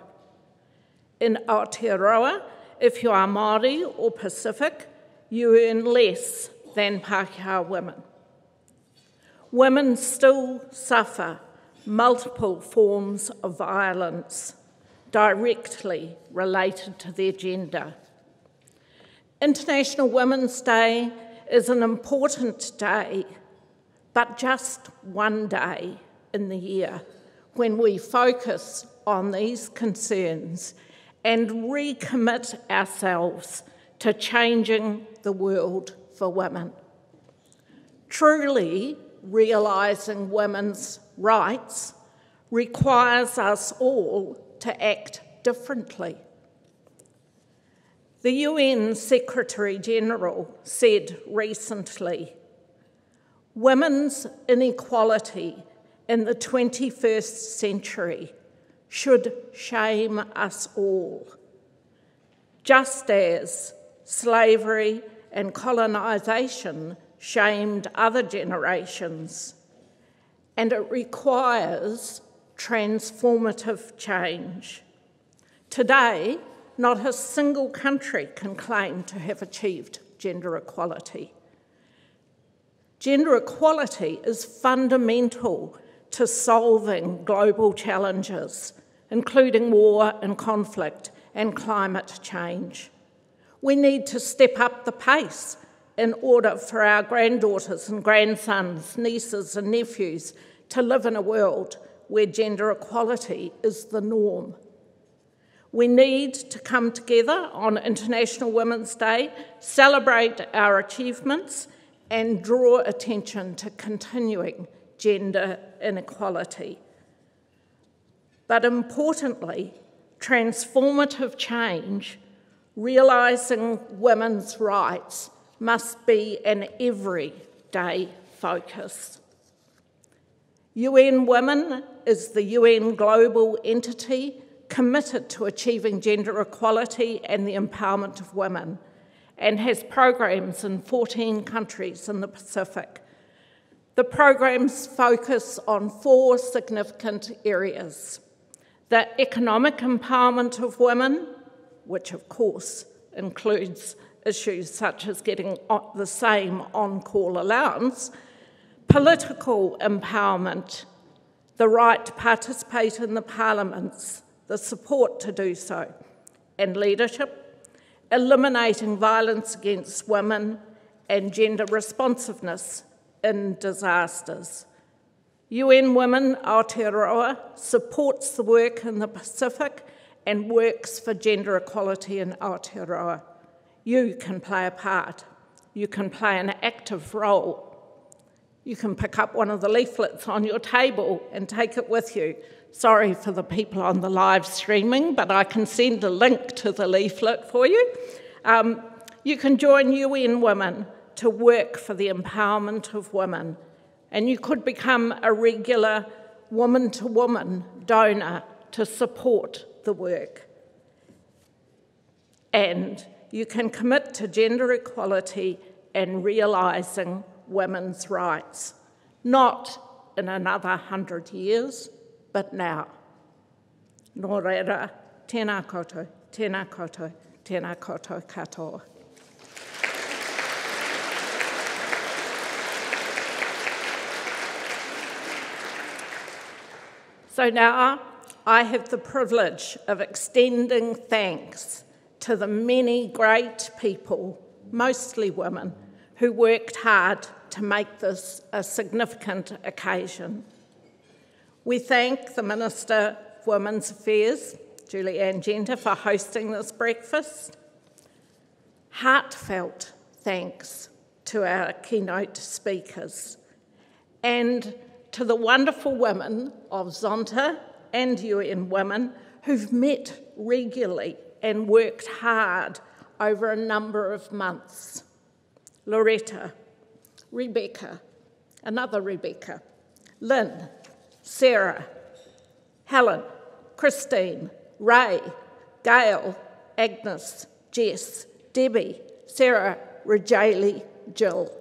In Aotearoa, if you are Māori or Pacific, you earn less than Pākehā women. Women still suffer multiple forms of violence directly related to their gender. International Women's Day is an important day, but just one day in the year when we focus on these concerns and recommit ourselves to changing the world for women. Truly realising women's rights requires us all to act differently. The UN Secretary-General said recently, women's inequality in the 21st century should shame us all, just as slavery and colonisation shamed other generations, and it requires transformative change. Today, not a single country can claim to have achieved gender equality. Gender equality is fundamental to solving global challenges, including war and conflict and climate change. We need to step up the pace in order for our granddaughters and grandsons, nieces and nephews to live in a world where gender equality is the norm. We need to come together on International Women's Day, celebrate our achievements and draw attention to continuing gender inequality. But importantly, transformative change, realising women's rights, must be an everyday focus. UN Women is the UN global entity committed to achieving gender equality and the empowerment of women, and has programs in 14 countries in the Pacific. The programs focus on 4 significant areas: the economic empowerment of women, which of course includes issues such as getting the same on-call allowance, political empowerment, the right to participate in the parliaments, the support to do so, and leadership, eliminating violence against women, and gender responsiveness in disasters. UN Women Aotearoa supports the work in the Pacific and works for gender equality in Aotearoa. You can play a part. You can play an active role. You can pick up one of the leaflets on your table and take it with you. Sorry for the people on the live streaming, but I can send a link to the leaflet for you. You can join UN Women to work for the empowerment of women, and you could become a regular woman-to-woman donor to support the work. And you can commit to gender equality and realising women's rights, not in another 100 years, but now. Nō reira, tēnā koutou, tēnā koutou, tēnā koutou katoa. So now I have the privilege of extending thanks to the many great people, mostly women, who worked hard to make this a significant occasion. We thank the Minister of Women's Affairs, Julianne Genter, for hosting this breakfast. Heartfelt thanks to our keynote speakers and to the wonderful women of Zonta and UN Women who've met regularly and worked hard over a number of months. Loretta, Rebecca, another Rebecca, Lynn, Sarah, Helen, Christine, Ray, Gail, Agnes, Jess, Debbie, Sarah, Rajali, Jill.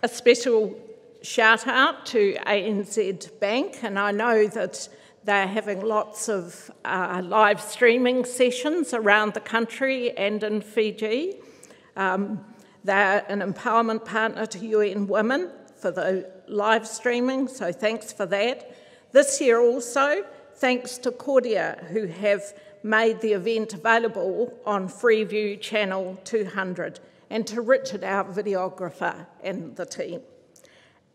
A special shout out to ANZ Bank, and I know that they're having lots of live streaming sessions around the country and in Fiji. They're an empowerment partner to UN Women for the live streaming, so thanks for that. This year also, thanks to Cordia, who have made the event available on Freeview Channel 200, and to Richard, our videographer, and the team.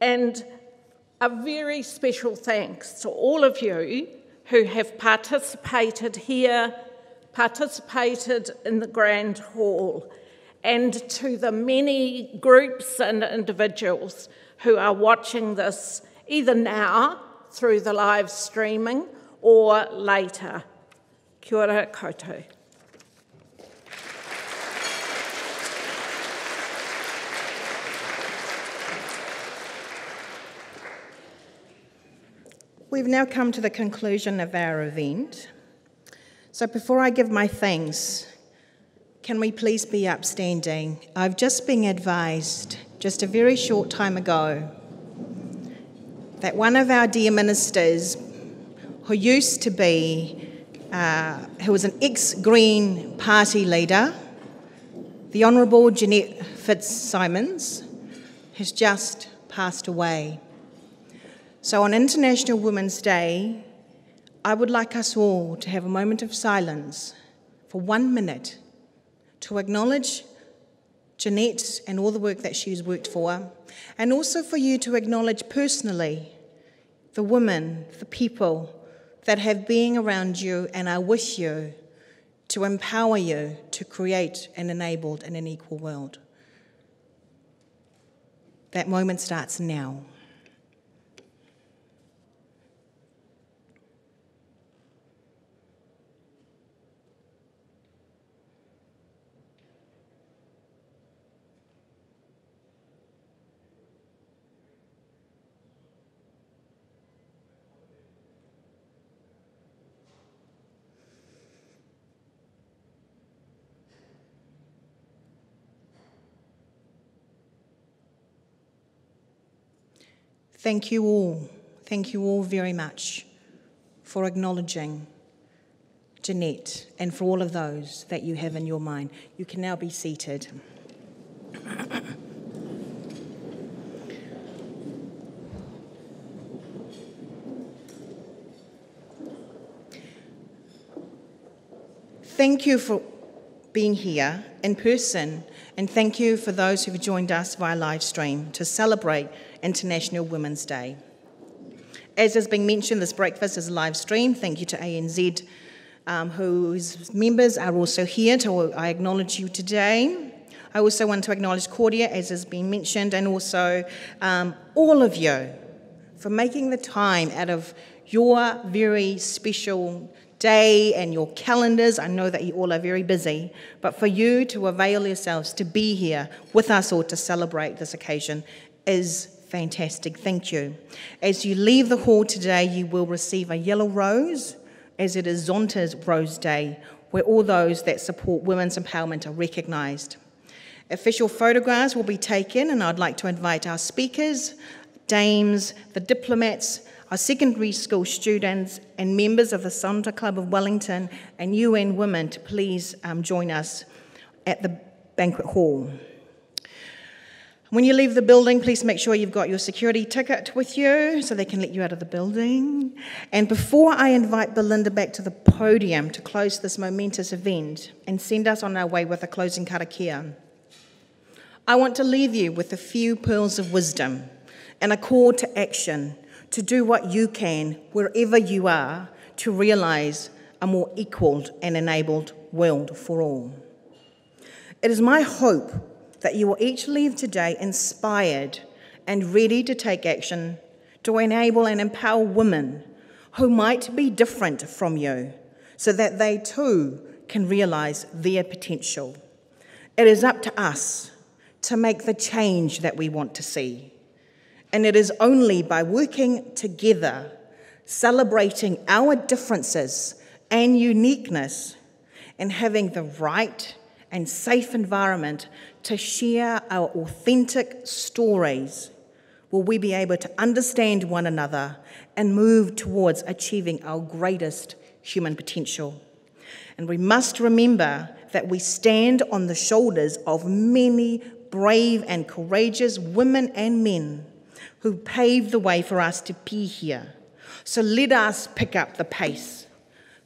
And a very special thanks to all of you who have participated here, participated in the Grand Hall, and to the many groups and individuals who are watching this either now through the live streaming or later. Kia ora koutou. We've now come to the conclusion of our event. So before I give my thanks, can we please be upstanding? I've just been advised, just a very short time ago, that one of our dear ministers, who used to be, who was an ex-Green Party leader, the Honourable Jeanette Fitzsimons, has just passed away. So on International Women's Day, I would like us all to have a moment of silence for 1 minute to acknowledge Jeanette and all the work that she's worked for, and also for you to acknowledge personally the women, the people that have been around you and are with you to empower you to create an enabled and an equal world. That moment starts now. Thank you all very much for acknowledging Jeanette and for all of those that you have in your mind. You can now be seated. Thank you for being here in person, and thank you for those who've joined us via live stream to celebrate International Women's Day. As has been mentioned, this breakfast is a live stream. Thank you to ANZ, whose members are also here. I acknowledge you today. I also want to acknowledge Cordia, as has been mentioned, and also all of you for making the time out of your very special day and your calendars. I know that you all are very busy, but for you to avail yourselves to be here with us or to celebrate this occasion is Fantastic, thank you. As you leave the hall today, you will receive a yellow rose, as it is Zonta's Rose Day, where all those that support women's empowerment are recognised. Official photographs will be taken, and I'd like to invite our speakers, dames, the diplomats, our secondary school students, and members of the Zonta Club of Wellington and UN Women to please join us at the banquet hall. When you leave the building, please make sure you've got your security ticket with you so they can let you out of the building. And before I invite Belinda back to the podium to close this momentous event and send us on our way with a closing karakia, I want to leave you with a few pearls of wisdom and a call to action to do what you can wherever you are to realise a more equal and enabled world for all. It is my hope that you will each leave today inspired and ready to take action to enable and empower women who might be different from you so that they too can realise their potential. It is up to us to make the change that we want to see. And it is only by working together, celebrating our differences and uniqueness, and having the right and safe environment to share our authentic stories, will we be able to understand one another and move towards achieving our greatest human potential. And we must remember that we stand on the shoulders of many brave and courageous women and men who paved the way for us to be here. So let us pick up the pace.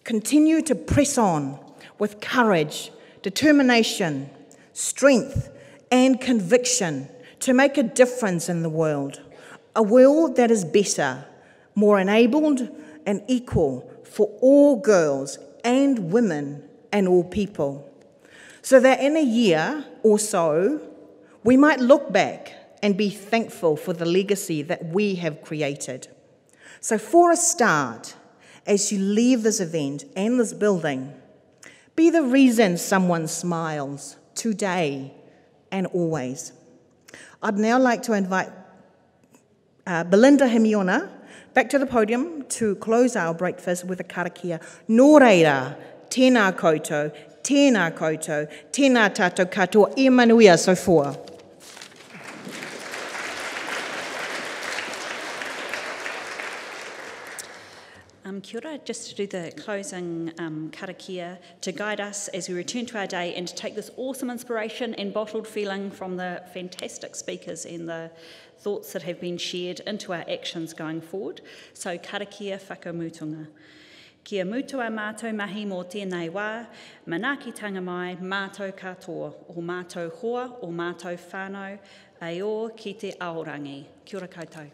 Continue to press on with courage, determination, strength, and conviction to make a difference in the world. A world that is better, more enabled, and equal for all girls and women and all people. So that in a year or so, we might look back and be thankful for the legacy that we have created. So for a start, as you leave this event and this building, be the reason someone smiles today and always. I'd now like to invite Belinda Himiona back to the podium to close our breakfast with a karakia. Nō reira, tēnā koutou, tēnā koutou, tēnā tātou katoa, e manuia so fua. Kia ora, just to do the closing karakia to guide us as we return to our day and to take this awesome inspiration and bottled feeling from the fantastic speakers and the thoughts that have been shared into our actions going forward. So karakia whakamutunga. Kia mutua mātou mahi mō tēnei wā, manakitanga mai mātou katoa, o mātou hoa, o mātou whānau, ai o ki te aorangi. Kia ora koutou.